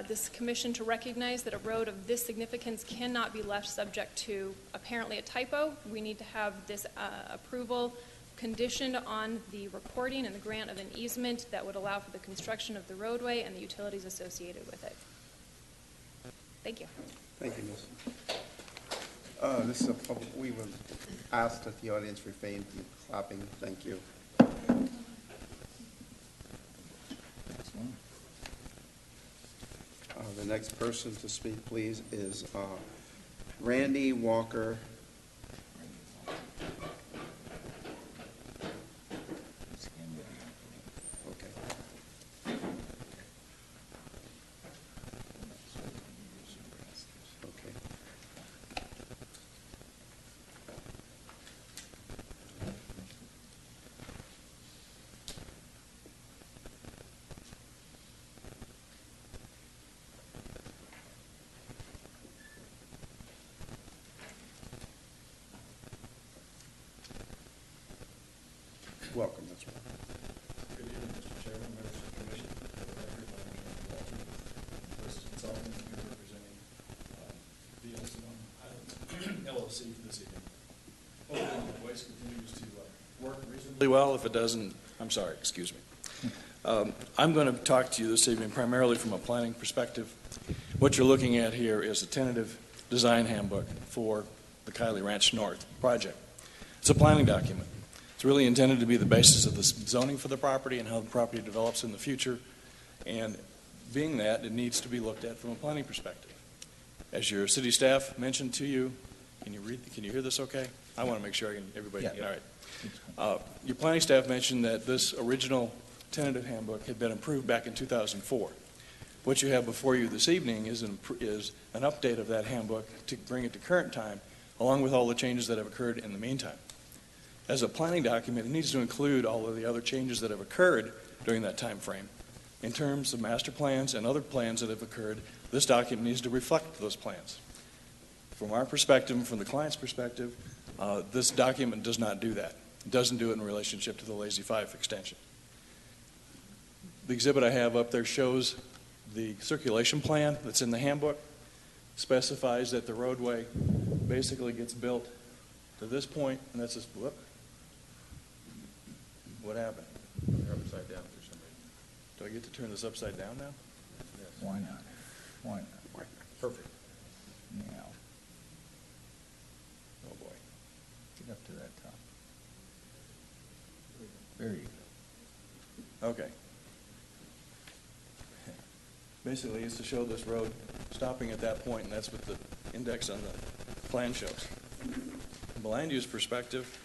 this commission to recognize that a road of this significance cannot be left subject to apparently a typo. We need to have this approval conditioned on the recording and the grant of an easement that would allow for the construction of the roadway and the utilities associated with it. Thank you. Thank you, Ms. This is a public, we would ask that the audience refrain from clapping. Thank you. The next person to speak, please, is Randy Walker. Okay. Okay. Welcome, Mr. Walker. Good evening, Mr. Chairman, members of the commission. For the record, my name is Randy Walton. First consultant here representing VLC LLC for this evening. Hopefully, the voice continues to work reasonably well. If it doesn't, I'm sorry, excuse me. I'm going to talk to you this evening primarily from a planning perspective. What you're looking at here is a tentative design handbook for the Kiley Ranch North project. It's a planning document. It's really intended to be the basis of the zoning for the property and how the property develops in the future. And being that, it needs to be looked at from a planning perspective. As your city staff mentioned to you, can you hear this okay? I want to make sure everybody can get it. All right. Your planning staff mentioned that this original tentative handbook had been approved back in 2004. What you have before you this evening is an update of that handbook to bring it to current time, along with all the changes that have occurred in the meantime. As a planning document, it needs to include all of the other changes that have occurred during that time frame. In terms of master plans and other plans that have occurred, this document needs to reflect those plans. From our perspective and from the client's perspective, this document does not do that. It doesn't do it in relationship to the Lazy 5 extension. The exhibit I have up there shows the circulation plan that's in the handbook, specifies that the roadway basically gets built to this point, and that's just, whoop. What happened? They're upside down for some reason. Do I get to turn this upside down now? Yes. Why not? Why not? Perfect. Now, Oh, boy. get up to that top. There you go. Okay. Basically, it's to show this road stopping at that point, and that's what the index on the plan shows. From a land use perspective,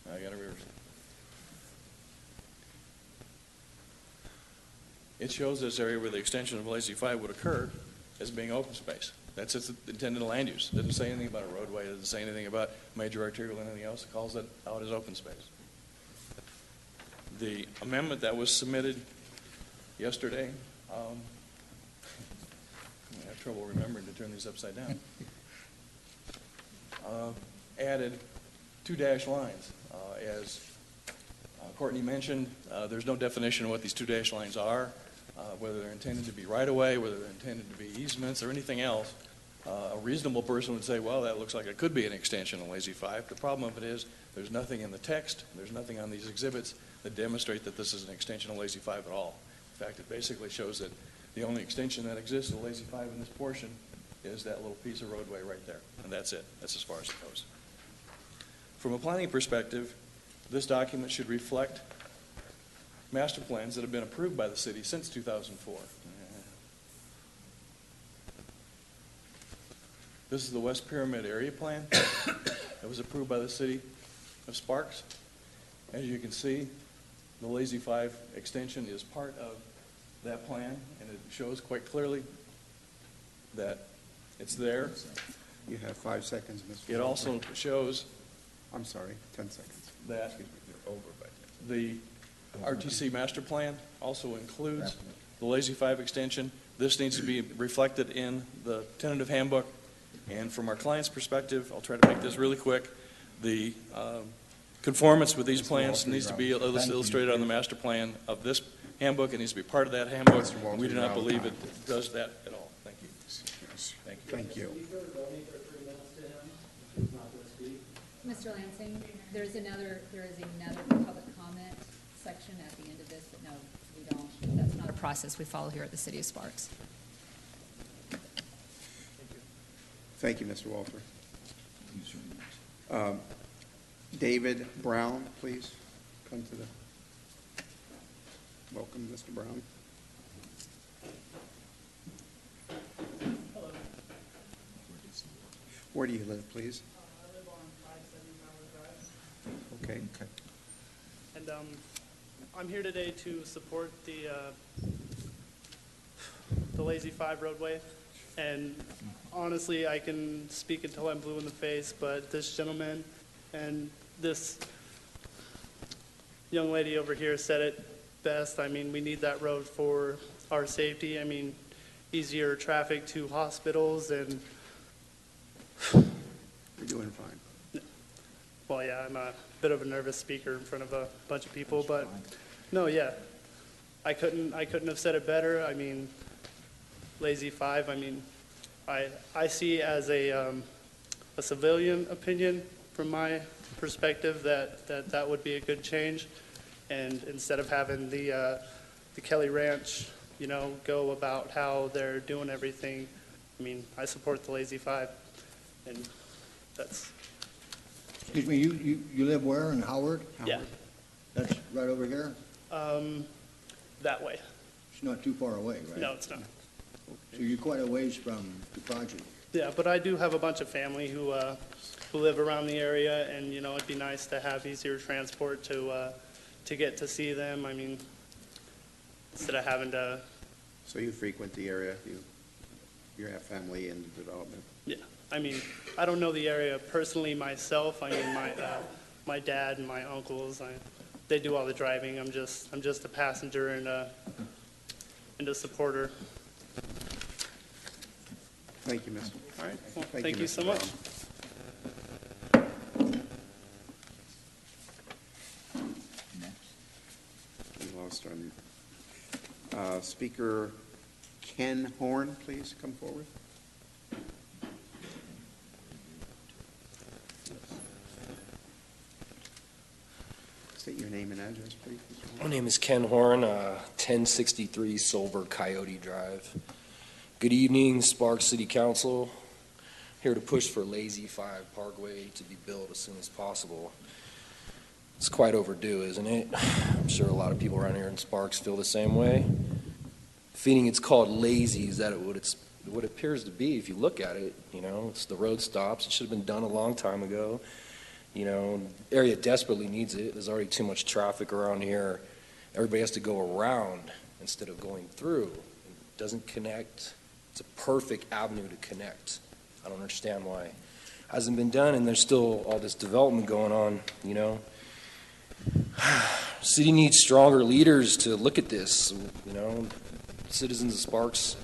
I got to reverse it. It shows this area where the extension of Lazy 5 would occur as being open space. That's its intended land use. It doesn't say anything about a roadway. It doesn't say anything about major arterial or anything else. It calls it out as open space. The amendment that was submitted yesterday, I have trouble remembering to turn these upside down, added 2 dash lines. As Courtney mentioned, there's no definition of what these 2 dash lines are, whether they're intended to be right-of-way, whether they're intended to be easements or anything else. A reasonable person would say, well, that looks like it could be an extension of Lazy 5. The problem of it is there's nothing in the text, there's nothing on these exhibits that demonstrate that this is an extension of Lazy 5 at all. In fact, it basically shows that the only extension that exists of Lazy 5 in this portion is that little piece of roadway right there, and that's it. That's as far as it goes. From a planning perspective, this document should reflect master plans that have been approved by the city since 2004. This is the West Pyramid Area Plan that was approved by the city of Sparks. As you can see, the Lazy 5 extension is part of that plan, and it shows quite clearly that it's there. You have 5 seconds, Mr. It Walker. also shows I'm sorry, 10 seconds. that Excuse me, you're over by 10 seconds. the RTC master plan also includes the Lazy 5 extension. This needs to be reflected in the tentative handbook. And from our client's perspective, I'll try to make this really quick, the conformance with these plans needs to be illustrated on the master plan of this handbook. It needs to be part of that handbook. And we do not believe it does that at all. Thank you. Thank you. Thank you. Mr. Lansing, there is another public comment section at the end of this, but no, we don't. That's not a process we follow here at the City of Sparks. Thank you, Mr. Walter. David Brown, please, come to the, welcome, Mr. Brown. Where do you live, please? I live on 570 Mallard Drive. Okay. And I'm here today to support the Lazy Five roadway. And honestly, I can speak until I'm blue in the face, but this gentleman and this young lady over here said it best. I mean, we need that road for our safety. I mean, easier traffic to hospitals and... You're doing fine. Well, yeah, I'm a bit of a nervous speaker in front of a bunch of people, but no, yeah. I couldn't have said it better. I mean, Lazy Five, I mean, I see as a civilian opinion from my perspective that would be a good change. And instead of having the Kelly Ranch, you know, go about how they're doing everything, I mean, I support the Lazy Five, and that's... Excuse me, you live where, in Howard? Yeah. That's right over here? That way. It's not too far away, right? No, it's not. So you're quite a ways from the project. Yeah, but I do have a bunch of family who live around the area, and, you know, it'd be nice to have easier transport to get to see them. I mean, instead of having to... So you frequent the area? You have family in the development? Yeah. I mean, I don't know the area personally myself. I mean, my dad and my uncles, they do all the driving. I'm just a passenger and a supporter. Thank you, Mr. All right. Well, thank you so Mr. much. We lost our speaker. Ken Horn, please come forward. State your name and address, please. My name is Ken Horn, 1063 Silver Coyote Drive. Good evening, Sparks City Council. Here to push for Lazy Five Parkway to be built as soon as possible. It's quite overdue, isn't it? I'm sure a lot of people around here in Sparks feel the same way. Feeling it's called lazy, is that what it appears to be if you look at it? You know, it's the road stops. It should have been done a long time ago. You know, the area desperately needs it. There's already too much traffic around here. Everybody has to go around instead of going through. It doesn't connect. It's a perfect avenue to connect. I don't understand why it hasn't been done, and there's still all this development going on, you know. City needs stronger leaders to look at this, you know. Citizens of Sparks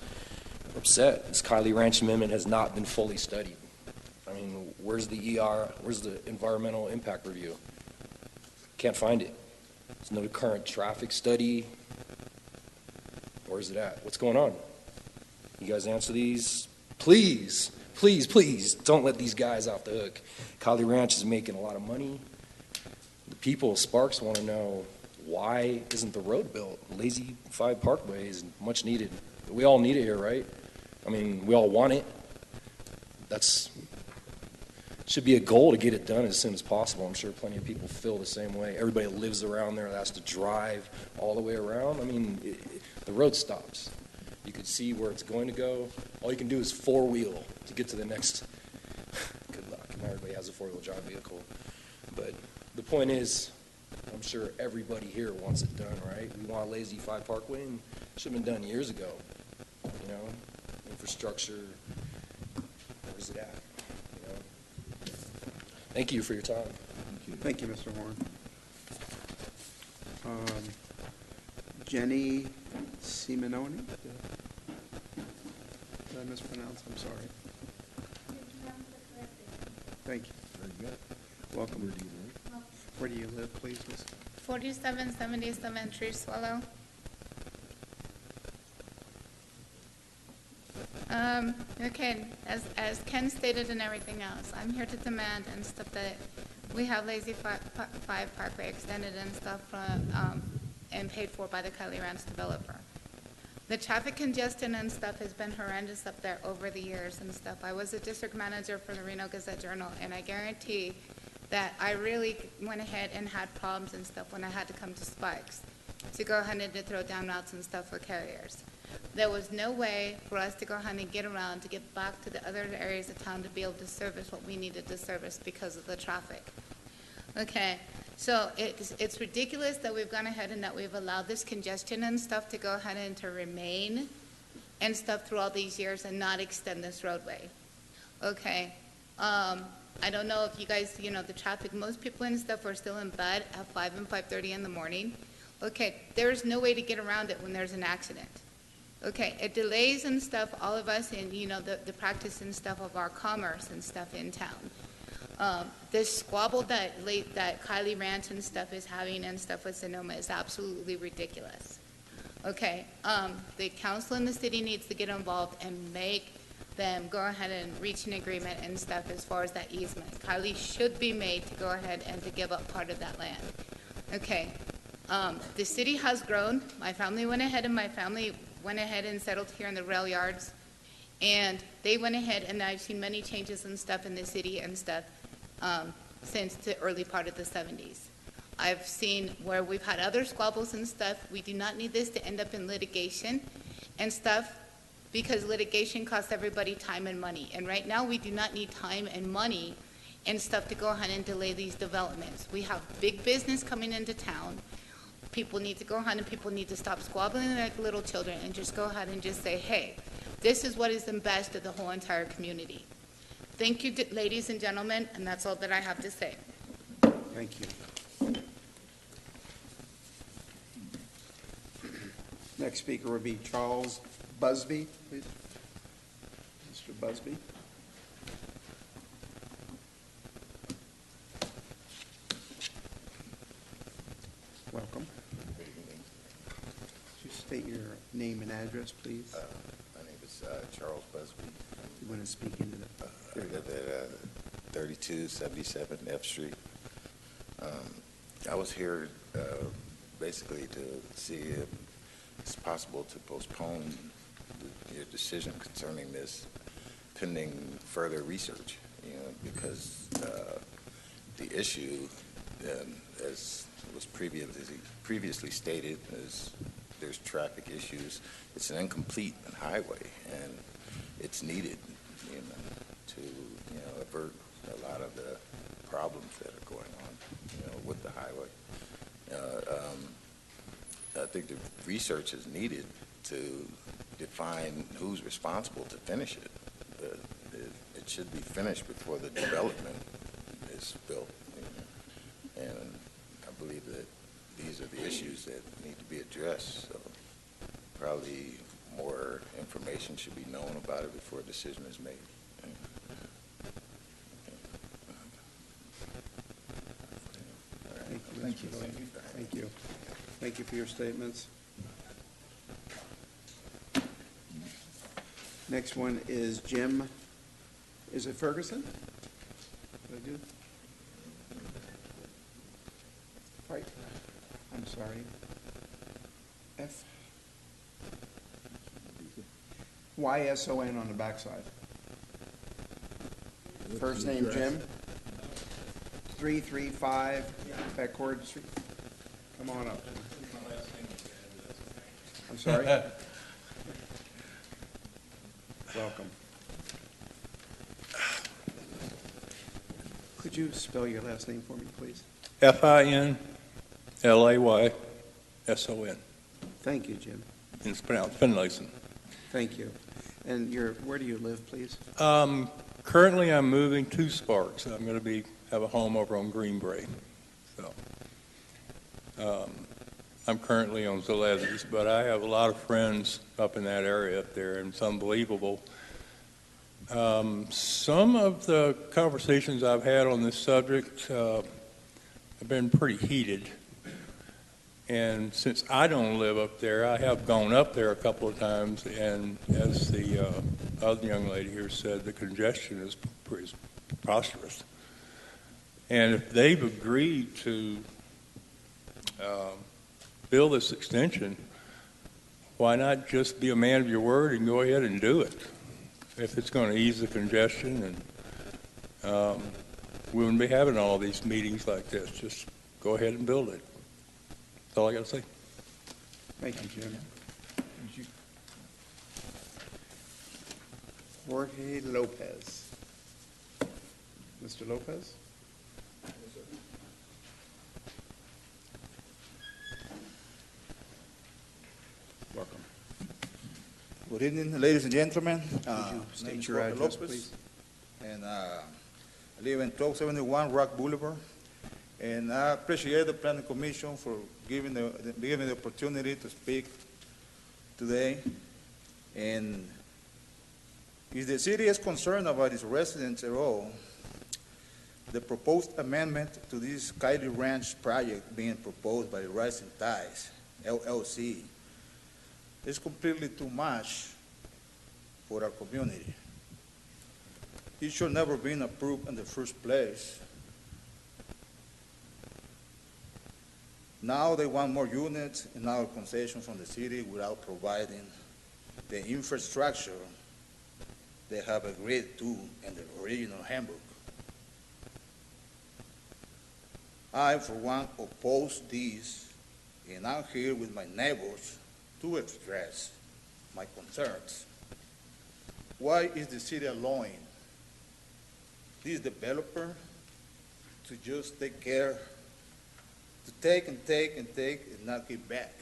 are upset. This Kylie Ranch amendment has not been fully studied. I mean, where's the ER? Where's the environmental impact review? Can't find it. There's no current traffic study. Where's it at? What's going on? You guys answer these? Please, please, please, don't let these guys off the hook. Kylie Ranch is making a lot of money. The people of Sparks want to know, why isn't the road built? Lazy Five Parkway is much needed. We all need it here, right? I mean, we all want it. Should be a goal to get it done as soon as possible. I'm sure plenty of people feel the same way. Everybody that lives around there that has to drive all the way around. I mean, the road stops. You could see where it's going to go. All you can do is four-wheel to get to the next. Good luck. Not everybody has a four-wheel drive vehicle. But the point is, I'm sure everybody here wants it done, right? We want a Lazy Five Parkway, and it should have been done years ago. You know, infrastructure, where's it at? You know? Thank you for your time. Thank you, Mr. Horn. Jenny Simononi? Did I mispronounce? I'm sorry. Thank you. Very good. Welcome. Where do you live? Where do you live, please, Miss? 4777 Tree Swallow. Okay, as Ken stated and everything else, I'm here to demand and stuff that we have Lazy Five Parkway extended and stuff and paid for by the Kylie Ranch developer. The traffic congestion and stuff has been horrendous up there over the years and stuff. I was a district manager for the Reno Gazette-Journal, and I guarantee that I really went ahead and had problems and stuff when I had to come to Spikes to go ahead and to throw down routes and stuff for carriers. There was no way for us to go ahead and get around to get back to the other areas of town to be able to service what we needed to service because of the traffic. Okay, so it's ridiculous that we've gone ahead and that we've allowed this congestion and stuff to go ahead and to remain and stuff through all these years and not extend this roadway. Okay, I don't know if you guys, the traffic, most people and stuff are still in bed at 5 and 5:30 in the morning. Okay, there's no way to get around it when there's an accident. Okay, it delays and stuff all of us in, the practice and stuff of our commerce and stuff in town. This squabble that Kylie Ranch and stuff is having and stuff with Sonoma is absolutely ridiculous. Okay, the council in the city needs to get involved and make them go ahead and reach an agreement and stuff as far as that easement. Kylie should be made to go ahead and to give up part of that land. Okay, the city has grown. My family went ahead and settled here in the rail yards, and they went ahead, and I've seen many changes and stuff in the city and stuff since the early part of the 70s. I've seen where we've had other squabbles and stuff. We do not need this to end up in litigation and stuff, because litigation costs everybody time and money. And right now, we do not need time and money and stuff to go ahead and delay these developments. We have big business coming into town. People need to go ahead and people need to stop squabbling like little children and just go ahead and just say, hey, this is what is the best of the whole entire community. Thank you, ladies and gentlemen, and that's all that I have to say. Thank you. Next speaker will be Charles Busby, please. Mr. Busby. Welcome. Good evening. Could you state your name and address, please? My name is Charles Busby. You want to speak into the... I live at 3277 F Street. I was here basically to see if it's possible to postpone your decision concerning this pending further research, because the issue, as was previously stated, is there's traffic issues. It's an incomplete highway, and it's needed, to avert a lot of the problems that are going on, with the highway. I think the research is needed to define who's responsible to finish it. It should be finished before the development is built. And I believe that these are the issues that need to be addressed. So probably more information should be known about it before a decision is made. Thank you. Thank you. Thank you for your statements. Next one is Jim. Is it Ferguson? Did I do? Right. I'm sorry. F. YSON on the backside. First name Jim. 335 Beckord Street. Come on up. I'm sorry? Welcome. Could you spell your last name for me, please? Finlayson. Thank you, Jim. And it's pronounced Finlayson. Thank you. And where do you live, please? Currently, I'm moving to Sparks. I'm going to have a home over on Greenbrae. So, I'm currently on Zaleski's, but I have a lot of friends up in that area up there, and it's unbelievable. Some of the conversations I've had on this subject have been pretty heated. And since I don't live up there, I have gone up there a couple of times, and as the other young lady here said, the congestion is preposterous. And if they've agreed to build this extension, why not just be a man of your word and go ahead and do it? If it's going to ease the congestion, and we wouldn't be having all these meetings like this. Just go ahead and build it. That's all I got to say. Thank you, Jim. Jorge Lopez. Mr. Lopez? Welcome. Good evening, ladies and gentlemen. Could you My name state is your Jorge address, Lopez, please? And I live in 1271 Rock Boulevard. And I appreciate the Planning Commission for giving the opportunity to speak today. And if the city is concerned about its residents at all, the proposed amendment to this Kylie Ranch project being proposed by Rising Tides, LLC, is completely too much for our community. It should never been approved in the first place. Now they want more units and now concessions from the city without providing the infrastructure they have agreed to in the original handbook. I, for one, oppose this, and I'm here with my neighbors to express my concerns. Why is the city allowing this developer to just take care, to take and take and take and not give back?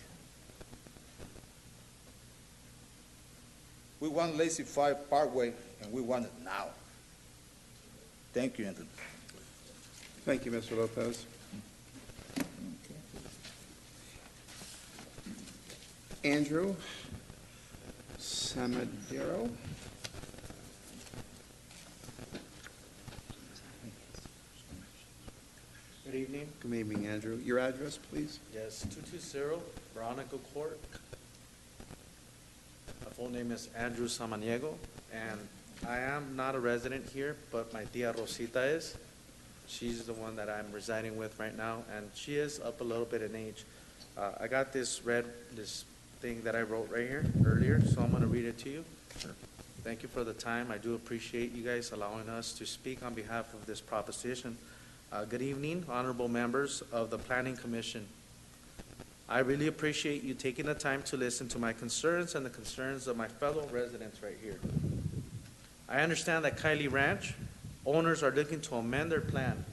We want Lazy Five Parkway, and we want it now. Thank you, Anthony. Thank you, Mr. Lopez. Andrew Samadero. Good evening. Good evening, Andrew. Your address, please? Yes, 220 Veronica Court. My full name is Andrew Samaniego, and I am not a resident here, but my tia Rosita is. She's the one that I'm residing with right now, and she is up a little bit in age. I got this thing that I wrote right here earlier, so I'm going to read it to you. Sure. Thank you for the time. I do appreciate you guys allowing us to speak on behalf of this proposition. Good evening, honorable members of the Planning Commission. I really appreciate you taking the time to listen to my concerns and the concerns of my fellow residents right here. I understand that Kylie Ranch owners are looking to amend their plan.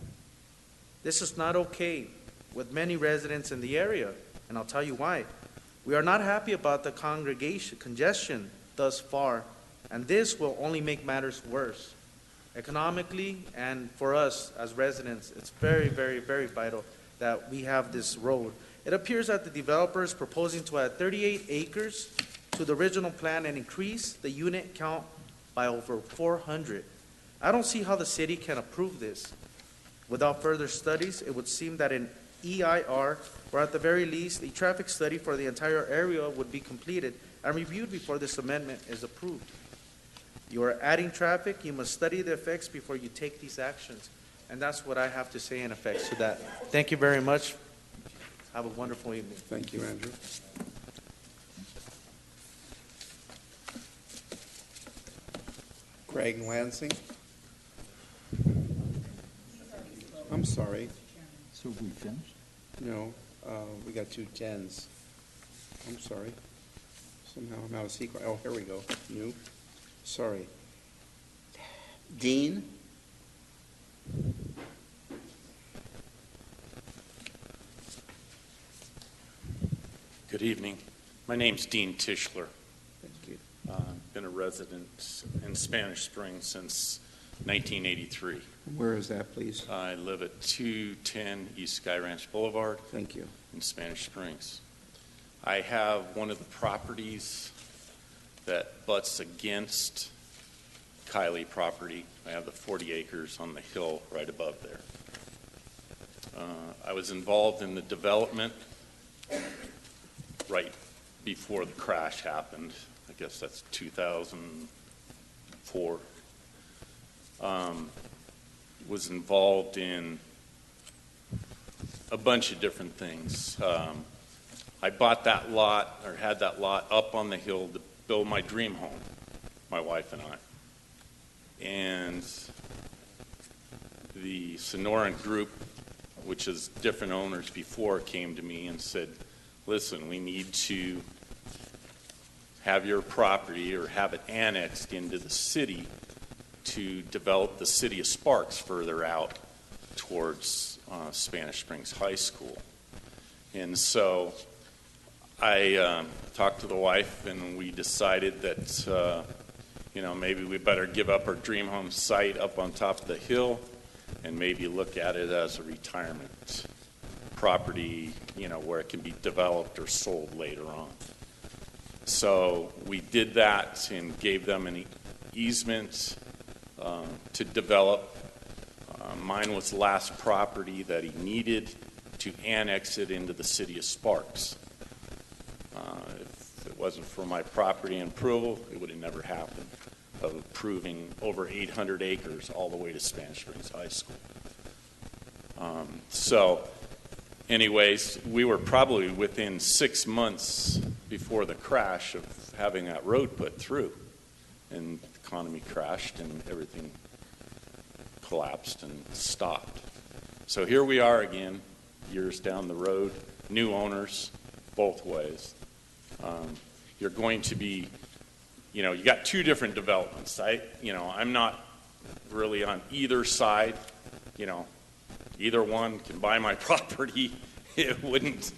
This is not okay with many residents in the area, and I'll tell you why. We are not happy about the congestion thus far, and this will only make matters worse. Economically and for us as residents, it's very, very, very vital that we have this road. It appears that the developer is proposing to add 38 acres to the original plan and increase the unit count by over 400. I don't see how the city can approve this. Without further studies, it would seem that an EIR, or at the very least, a traffic study for the entire area would be completed and reviewed before this amendment is approved. You are adding traffic, you must study the effects before you take these actions. And that's what I have to say in effect to that. Thank you very much. Have a wonderful evening. Thank you, Andrew. Craig Lansing. I'm sorry. So we finished? No, we got 2 10s. I'm sorry. Somehow I'm out of sequence. Oh, here we go. New. Sorry. Dean? Good evening. My name's Dean Tischler. Thank you. Been a resident in Spanish Springs since 1983. Where is that, please? I live at 210 East Sky Ranch Boulevard. Thank you. In Spanish Springs. I have one of the properties that butts against Kylie property. I have the 40 acres on the hill right above there. I was involved in the development right before the crash happened. I guess that's 2004. Was involved in a bunch of different things. I bought that lot, or had that lot up on the hill to build my dream home, my wife and I. And the Sonoran group, which is different owners before, came to me and said, listen, we need to have your property or have it annexed into the city to develop the city of Sparks further out towards Spanish Springs High School. And so I talked to the wife, and we decided that, maybe we better give up our dream home site up on top of the hill and maybe look at it as a retirement property, where it can be developed or sold later on. So we did that and gave them an easement to develop. Mine was the last property that he needed to annex it into the city of Sparks. If it wasn't for my property and approval, it would have never happened, of approving over 800 acres all the way to Spanish Springs High School. Anyways, we were probably within 6 months before the crash of having that road put through. And the economy crashed and everything collapsed and stopped. So here we are again, years down the road, new owners, both ways. You're going to be, you got two different developments. I'm not really on either side, either one can buy my property. It wouldn't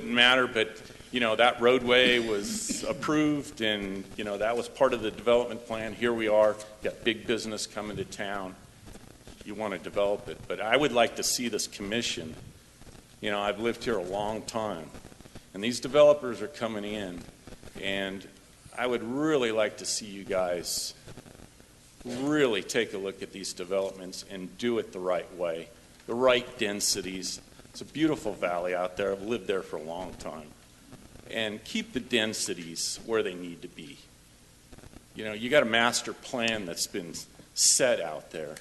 matter, but that roadway was approved, and that was part of the development plan. Here we are, got big business coming to town. You want to develop it, but I would like to see this commission. I've lived here a long time, and these developers are coming in, and I would really like to see you guys really take a look at these developments and do it the right way. The right densities. It's a beautiful valley out there. I've lived there for a long time. And keep the densities where they need to be. You got a master plan that's been set out there.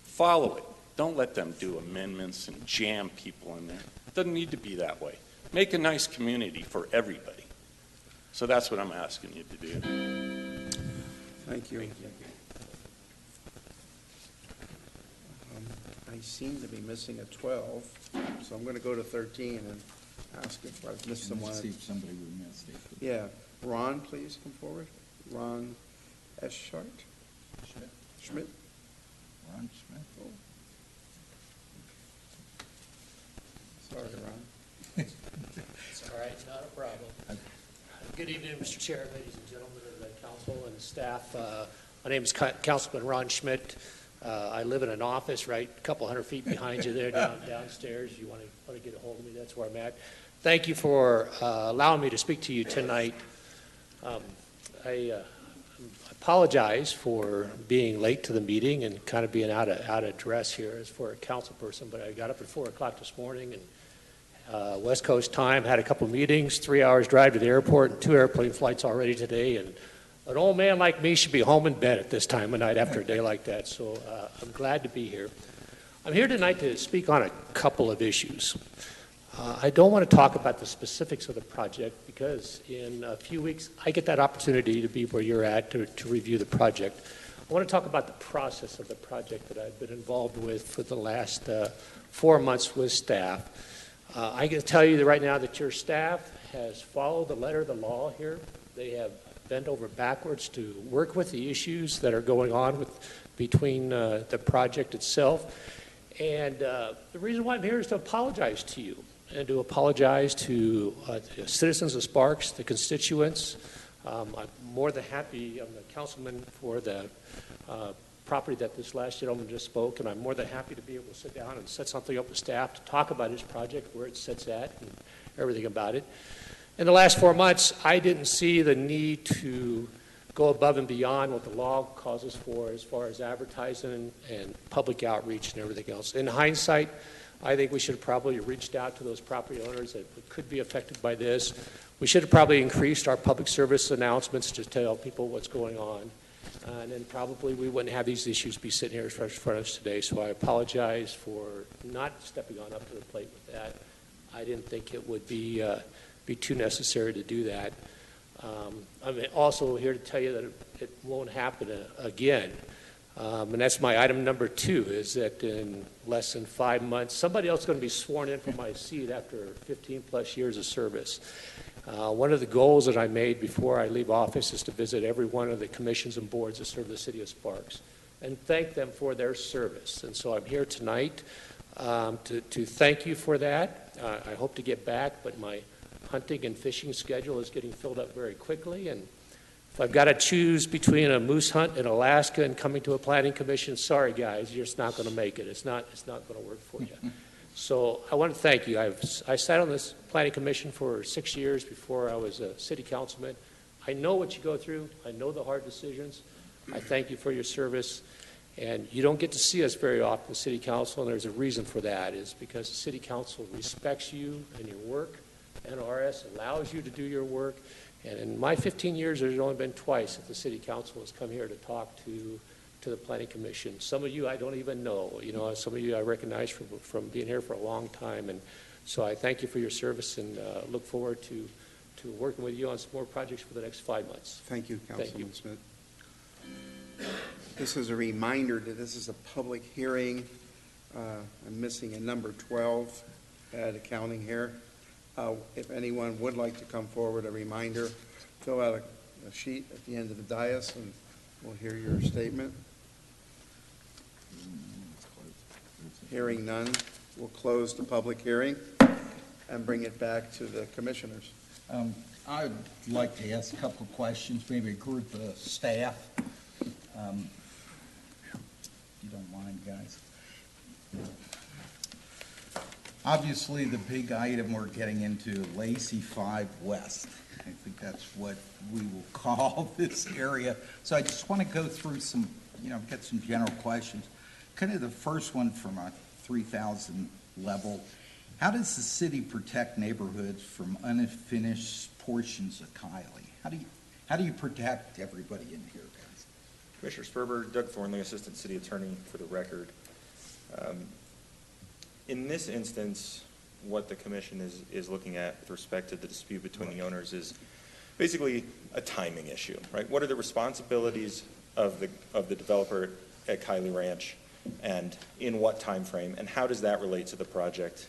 Follow it. Don't let them do amendments and jam people in there. It doesn't need to be that way. Make a nice community for everybody. So that's what I'm asking you to do. Thank you. I seem to be missing a 12, so I'm going to go to 13 and ask if I've missed someone. See if somebody we missed. Yeah. Ron, please come forward. Ron Eschart? Schmidt? Ron Schmidt. Oh. Sorry, Ron. It's all right, not a problem. Good evening, Mr. Chair, ladies and gentlemen of the council and staff. My name is Councilman Ron Schmidt. I live in an office right a couple hundred feet behind you there downstairs. You want to get a hold of me, that's where I'm at. Thank you for allowing me to speak to you tonight. I apologize for being late to the meeting and kind of being out of dress here as for a council person, but I got up at 4 o'clock this morning and West Coast time, had a couple of meetings, 3 hours drive to the airport, and 2 airplane flights already today, and an old man like me should be home in bed at this time of night after a day like that, so I'm glad to be here. I'm here tonight to speak on a couple of issues. I don't want to talk about the specifics of the project because in a few weeks I get that opportunity to be where you're at to review the project. I want to talk about the process of the project that I've been involved with for the last 4 months with staff. I can tell you that right now that your staff has followed the letter of the law here. They have bent over backwards to work with the issues that are going on between the project itself. And the reason why I'm here is to apologize to you and to apologize to the citizens of Sparks, the constituents. I'm more than happy, I'm the councilman for the property that this last gentleman just spoke, and I'm more than happy to be able to sit down and set something up with staff to talk about his project, where it sits at, and everything about it. In the last 4 months, I didn't see the need to go above and beyond what the law calls us for as far as advertising and public outreach and everything else. In hindsight, I think we should have probably reached out to those property owners that could be affected by this. We should have probably increased our public service announcements to tell people what's going on. And then probably we wouldn't have these issues be sitting here in front of us today. So I apologize for not stepping on up to the plate with that. I didn't think it would be too necessary to do that. I'm also here to tell you that it won't happen again. And that's my item number 2, is that in less than 5 months, somebody else is going to be sworn in from my seat after 15-plus years of service. One of the goals that I made before I leave office is to visit every one of the commissions and boards that serve the city of Sparks and thank them for their service. And so I'm here tonight to thank you for that. I hope to get back, but my hunting and fishing schedule is getting filled up very quickly. And if I've got to choose between a moose hunt in Alaska and coming to a planning commission, sorry guys, you're just not going to make it. It's not going to work for you. So I want to thank you. I sat on this planning commission for 6 years before I was a city councilman. I know what you go through. I know the hard decisions. I thank you for your service. And you don't get to see us very often, city council, and there's a reason for that, is because the city council respects you and your work. NRS allows you to do your work. And in my 15 years, there's only been twice that the city council has come here to talk to the planning commission. Some of you I don't even know. You know, some of you I recognize from being here for a long time. And so I thank you for your service and look forward to working with you on some more projects for the next 5 months. Thank you, Councilman Smith. This is a reminder that this is a public hearing. I'm missing a number 12 at accounting here. If anyone would like to come forward, a reminder, fill out a sheet at the end of the dais and we'll hear your statement. Hearing none, we'll close the public hearing and bring it back to the commissioners. I'd like to ask a couple of questions, maybe a group of staff. If you don't mind, guys. Obviously, the big item we're getting into, Lazy 5 West. I think that's what we will call this area. So I just want to go through some, get some general questions. Kind of the first one from a 3,000 level. How does the city protect neighborhoods from unfinished portions of Kylie? How do you protect everybody in here, guys? Commissioner Sperber, Doug Thornley, Assistant City Attorney for the record. In this instance, what the commission is looking at with respect to the dispute between the owners is basically a timing issue, right? What are the responsibilities of the developer at Kylie Ranch, and in what time frame, and how does that relate to the project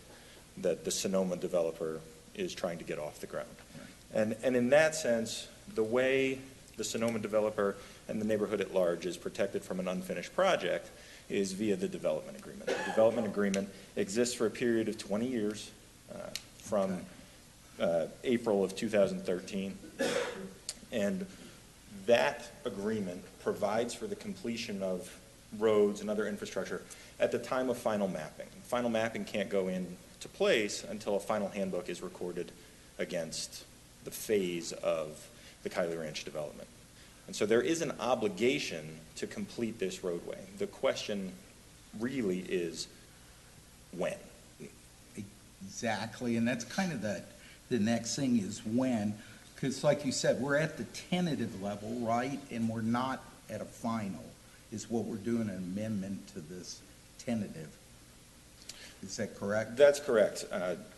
that the Sonoma developer is trying to get off the ground? Right. And in that sense, the way the Sonoma developer and the neighborhood at large is protected from an unfinished project is via the development agreement. The development agreement exists for a period of 20 years from April of 2013. And that agreement provides for the completion of roads and other infrastructure at the time of final mapping. Final mapping can't go into place until a final handbook is recorded against the phase of the Kylie Ranch development. And so there is an obligation to complete this roadway. The question really is when. Exactly, and that's kind of the next thing is when, because like you said, we're at the tentative level, right? And we're not at a final, is what we're doing, an amendment to this tentative. Is that correct? That's correct.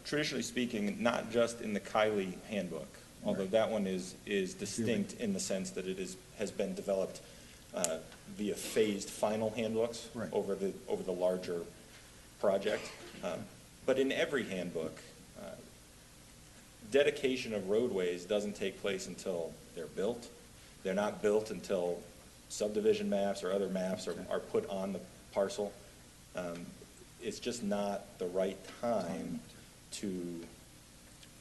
Traditionally speaking, not just in the Kylie handbook, although that one is distinct in the sense that it has been developed via phased final handbooks over the larger project. But in every handbook, dedication of roadways doesn't take place until they're built. They're not built until subdivision maps or other maps are put on the parcel. It's just not the right time to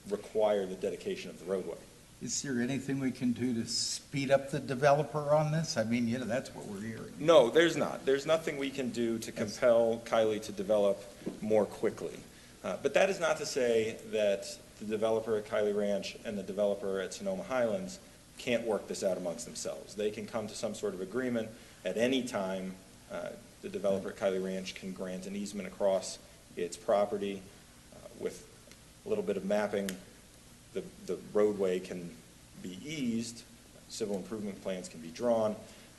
require the dedication of the roadway. Is there anything we can do to speed up the developer on this? I mean, that's what we're hearing. No, there's not. There's nothing we can do to compel Kylie to develop more quickly. But that is not to say that the developer at Kylie Ranch and the developer at Sonoma Highlands can't work this out amongst themselves. They can come to some sort of agreement at any time. The developer at Kylie Ranch can grant an easement across its property with a little bit of mapping. The roadway can be eased, civil improvement plans can be drawn,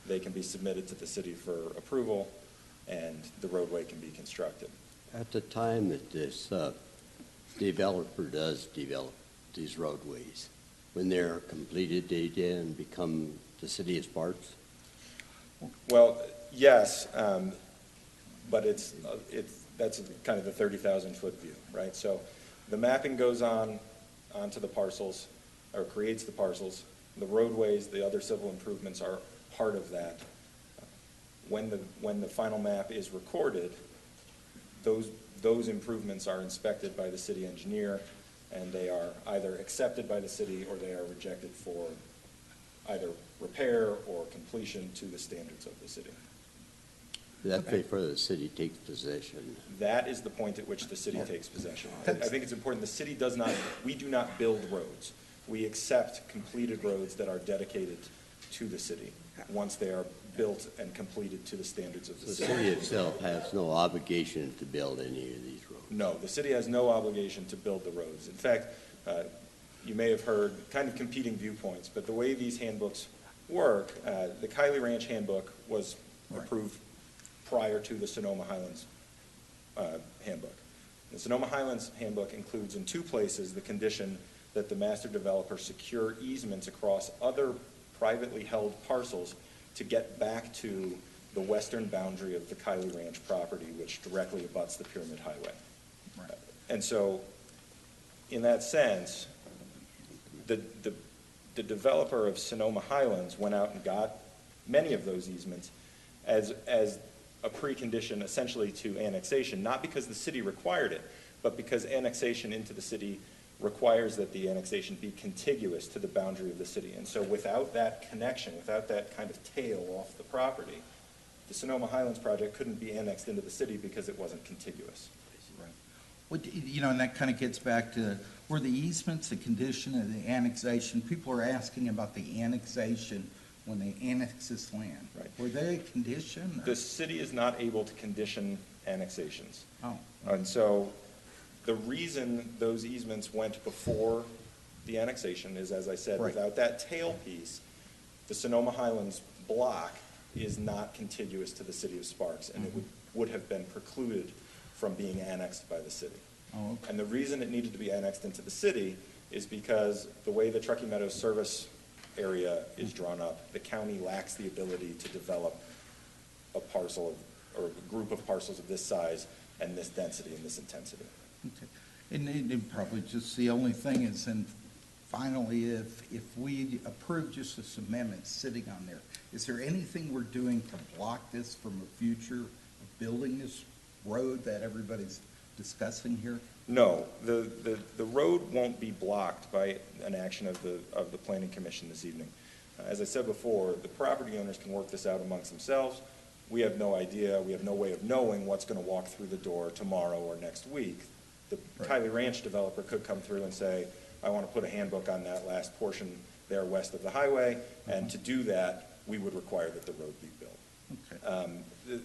they can be submitted to the city for approval, and the roadway can be constructed. At the time that this developer does develop these roadways, when they're completed, they then become the city of Sparks? Well, Yes, but that's kind of the 30,000-foot view, right? So the mapping goes onto the parcels, or creates the parcels. The roadways, the other civil improvements are part of that. When the final map is recorded, those improvements are inspected by the city engineer, and they are either accepted by the city or they are rejected for either repair or completion to the standards of the city. That's before the city takes possession. That is the point at which the city takes possession. I think it's important, the city does not, we do not build roads. We accept completed roads that are dedicated to the city once they are built and completed to the standards of the The city. city itself has no obligation to build any of these roads. No, the city has no obligation to build the roads. In fact, you may have heard kind of competing viewpoints, but the way these handbooks work, the Kiley Ranch handbook was approved prior to the Sonoma Highlands handbook. The Sonoma Highlands handbook includes in two places the condition that the master developer secure easements across other privately held parcels to get back to the western boundary of the Kiley Ranch property, which directly abuts the Pyramid Highway. Right. And so, in that sense, the developer of Sonoma Highlands went out and got many of those easements as a precondition essentially to annexation, not because the city required it, but because annexation into the city requires that the annexation be contiguous to the boundary of the city. And so without that connection, without that kind of tail off the property, the Sonoma Highlands project couldn't be annexed into the city because it wasn't contiguous. Well, you know, and that kind of gets back to, were the easements a condition of the annexation? People are asking about the annexation when they annex this land. Right. Were they a condition? The city is not able to condition annexations. Oh. And so the reason those easements went before the annexation is, as I said, Right. without that tail piece, the Sonoma Highlands block is not contiguous to the city of Sparks, and it would have been precluded from being annexed by the city. Oh, okay. And the reason it needed to be annexed into the city is because the way the Truckee Meadows service area is drawn up, the county lacks the ability to develop a parcel or a group of parcels of this size and this density and this intensity. Okay. And probably just the only thing is, and finally, if we approve just this amendment sitting on there, is there anything we're doing to block this from a future of building this road that everybody's discussing here? No, the road won't be blocked by an action of the Planning Commission this evening. As I said before, the property owners can work this out amongst themselves. We have no idea, we have no way of knowing what's going to walk through the door tomorrow or next week. The Kiley Ranch developer could come through and say, I want to put a handbook on that last portion there west of the highway, and to do that, we would require that the road be built. Okay.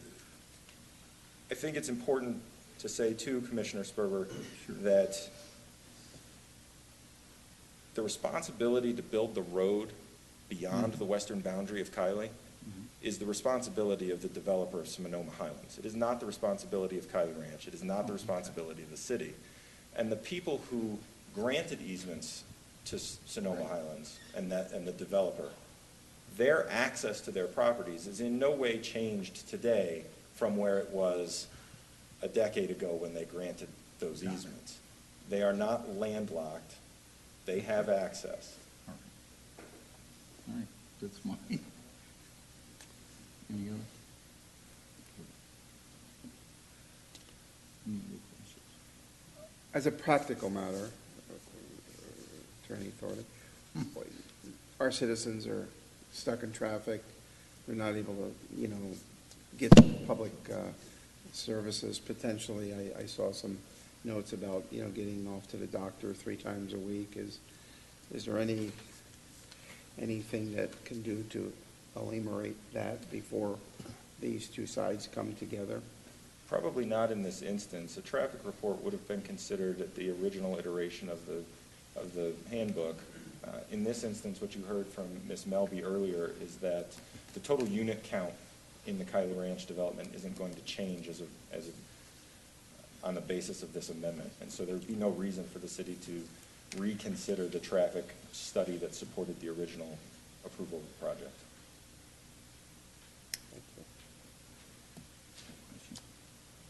I think it's important to say too, Commissioner Sperber, that the responsibility to build the road beyond the western boundary of Kiley is the responsibility of the developer of Sonoma Highlands. It is not the responsibility of Kiley Ranch. It is not the responsibility of the city. And the people who granted easements to Sonoma Highlands and the developer, their access to their properties is in no way changed today from where it was a decade ago when they granted those easements. They are not landlocked. They have access. All right, that's mine. Any other? Any other questions? As a practical matter, Attorney Thornton, our citizens are stuck in traffic. They're not able to, get public services potentially. I saw some notes about, getting off to the doctor 3 times a week. Is there anything that can do to ameliorate that before these two sides come together? Probably not in this instance. A traffic report would have been considered at the original iteration of the handbook. In this instance, what you heard from Ms. Melby earlier is that the total unit count in the Kiley Ranch development isn't going to change on the basis of this amendment. And so there would be no reason for the city to reconsider the traffic study that supported the original approval of the project.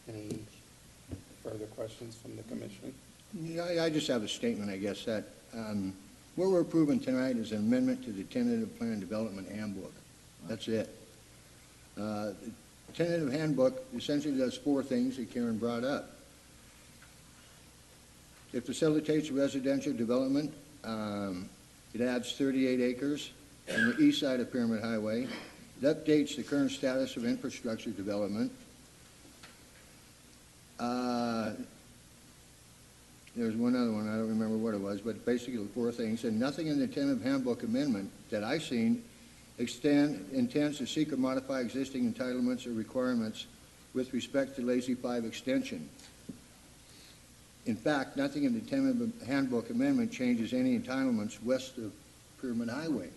Any further questions from the commission? Yeah, I just have a statement, I guess, that what we're approving tonight is an amendment to the tentative plan development handbook. That's it. The tentative handbook essentially does four things that Karen brought up. It facilitates residential development. It adds 38 acres on the east side of Pyramid Highway. It updates the current status of infrastructure development. There's one other one, I don't remember what it was, but basically the four things. And nothing in the tentative handbook amendment that I've seen intends to seek or modify existing entitlements or requirements with respect to Lazy 5 extension. In fact, nothing in the tentative handbook amendment changes any entitlements west of Pyramid Highway.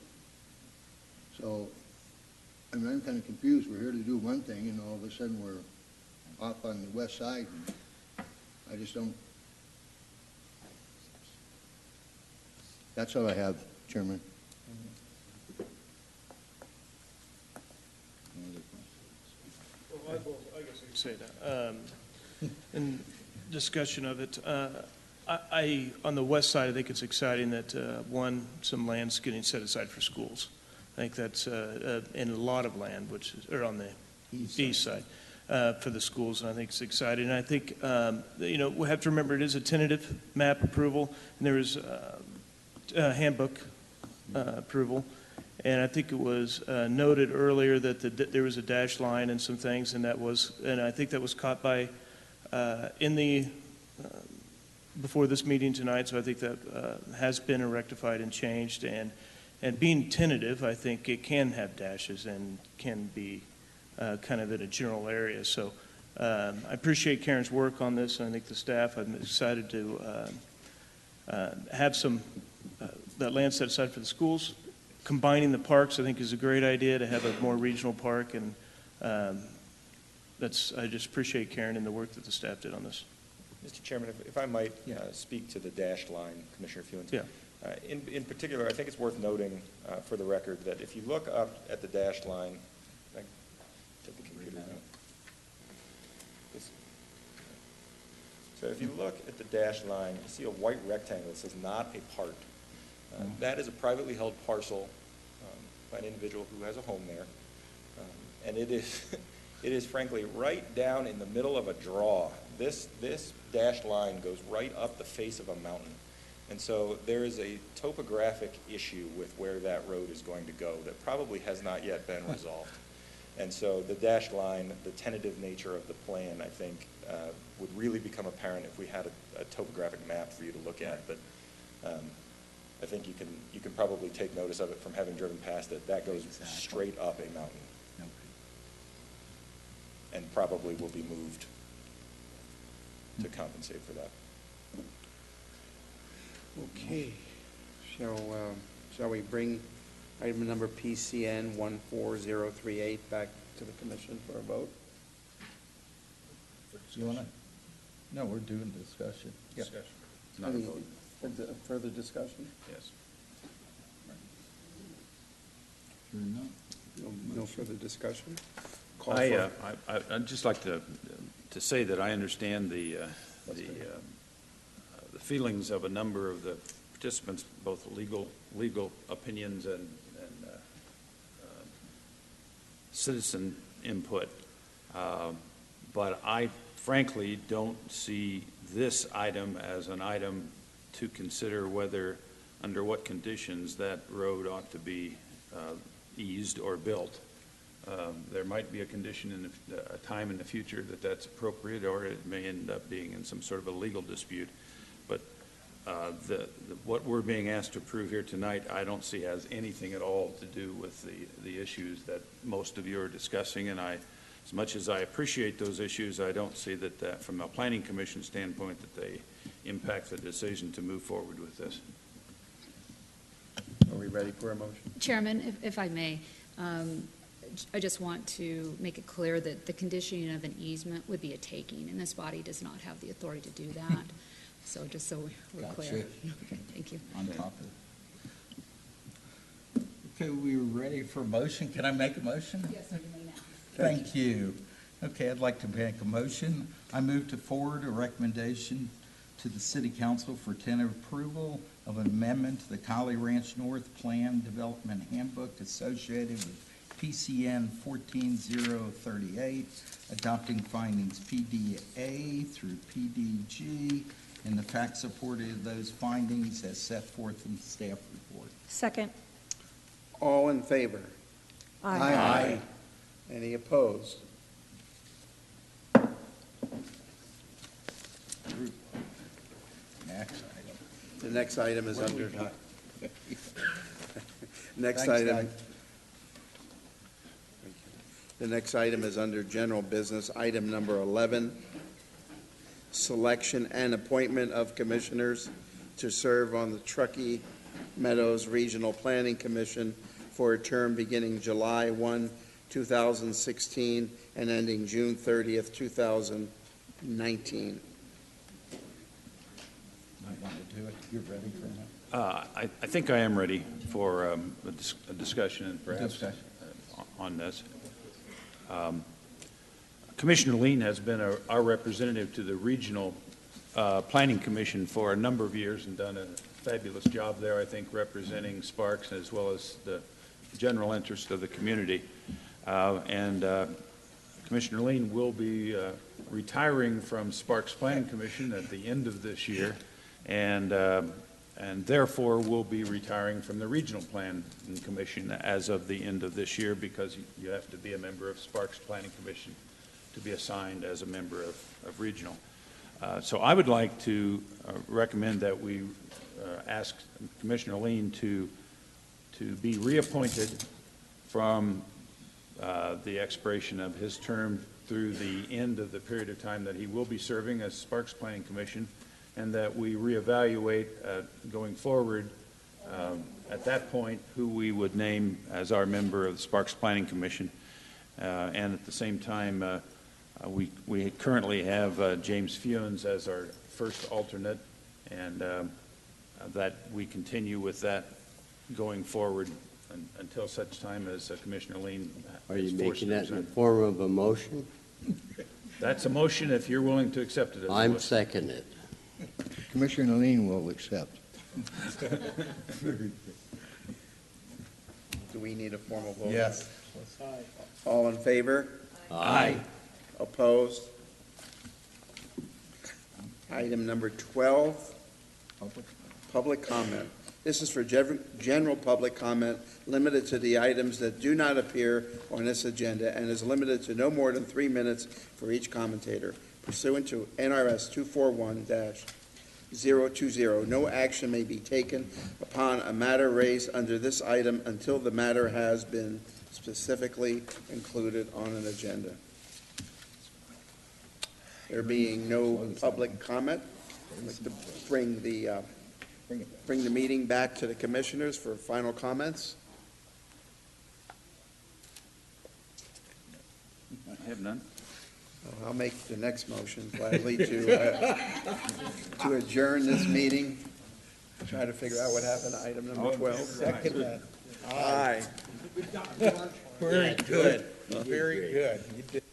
So, I mean, I'm kind of confused. We're here to do one thing, and all of a sudden we're off on the west side. I just don't. That's all I have, Chairman. Well, I guess I could say that. In discussion of it, on the west side, I think it's exciting that, one, some land's getting set aside for schools. I think that's in a lot of land, which is, or on the east side, for the schools, and I think it's exciting. And I think, we have to remember it is a tentative map approval, and there is handbook approval. And I think it was noted earlier that there was a dash line and some things, and I think that was caught by before this meeting tonight. So I think that has been rectified and changed. And being tentative, I think it can have dashes and can be kind of in a general area. So I appreciate Karen's work on this, and I think the staff. I'm excited to have that land set aside for the schools. Combining the parks, I think, is a great idea to have a more regional park, and I just appreciate Karen and the work that the staff did on this. Mr. Chairman, if I might speak to the dashed line, Commissioner Fewens. Yeah. In particular, I think it's worth noting for the record that if you look up at the dashed line, I take the computer out. So if you look at the dashed line, you see a white rectangle that says "not a part." That is a privately held parcel by an individual who has a home there, and it is frankly right down in the middle of a draw. This dashed line goes right up the face of a mountain, and so there is a topographic issue with where that road is going to go that probably has not yet been resolved. And so the dashed line, the tentative nature of the plan, I think, would really become apparent if we had a topographic map for you to look at. But I think you can probably take notice of it from having driven past it. That goes straight up a mountain, and probably will be moved to compensate for that. Okay. Shall we bring item number PCN 14038 back to the commission for a vote? You want to? No, we're doing discussion. Yeah. Discussion. It's not a vote. Further discussion? Yes. No further discussion? I'd just like to say that I understand the feelings of a number of the participants, both legal opinions and citizen input, but I frankly don't see this item as an item to consider whether, under what conditions, that road ought to be eased or built. There might be a condition a time in the future that's appropriate, or it may end up being in some sort of a legal dispute. But what we're being asked to approve here tonight, I don't see has anything at all to do with the issues that most of you are discussing. And as much as I appreciate those issues, I don't see that from a planning commission standpoint that they impact the decision to move forward with this. Are we ready for a motion? Chairman, if I may, I just want to make it clear that the conditioning of an easement would be a taking, and this body does not have the authority to do that. So just so we're clear. Okay, thank you. On top of it. Okay, we're ready for a motion. Can I make a motion? Yes, sir, you may now. Thank you. Okay, I'd like to make a motion. I move to forward a recommendation to the City Council for tentative approval of an amendment to the Collie Ranch North Plan Development Handbook associated with PCN 14038, adopting findings PDA through PDG, and the facts supported those findings as set forth in the staff report. Second. All in favor? Aye. Any opposed? Next item. The next item is What do we under, got? next Thanks, item. Doug. The next item is under general business, item number 11, selection and appointment of commissioners to serve on the Truckee Meadows Regional Planning Commission for a term beginning July 1, 2016, and ending June 30th, 2019. Might want to do it. You're ready for that? I think I am ready for a discussion and perhaps Discussion. On this. Commissioner Lean has been our representative to the Regional Planning Commission for a number of years and done a fabulous job there, I think, representing Sparks as well as the general interest of the community. Commissioner Lean will be retiring from Sparks Planning Commission at the end of this year, and therefore will be retiring from the Regional Planning Commission as of the end of this year, because you have to be a member of Sparks Planning Commission to be assigned as a member of Regional. So I would like to recommend that we ask Commissioner Lean to be reappointed from the expiration of his term through the end of the period of time that he will be serving as Sparks Planning Commission, and that we reevaluate going forward at that point who we would name as our member of the Sparks Planning Commission. And at the same time, we currently have James Fewens as our first alternate, and that we continue with that going forward until such time as Commissioner Lean Are is you forced making to that in the resign. form of a motion? That's a motion if you're willing to accept it. As a I'm motion. second it. Commissioner Lean will accept. Do we need a formal vote? Yes. All in favor? Aye. Opposed? Item number 12, public comment. This is for general public comment, limited to the items that do not appear on this agenda, and is limited to no more than 3 minutes for each commentator. Pursuant to NRS 241-020, no action may be taken upon a matter raised under this item until the matter has been specifically included on an agenda. There being no public comment, I'd like to bring the meeting back to the commissioners for final comments. I have none. I'll make the next motion gladly to adjourn this meeting. Try to figure out what happened to item number 12. Second that. Aye. Very good. Very good. You did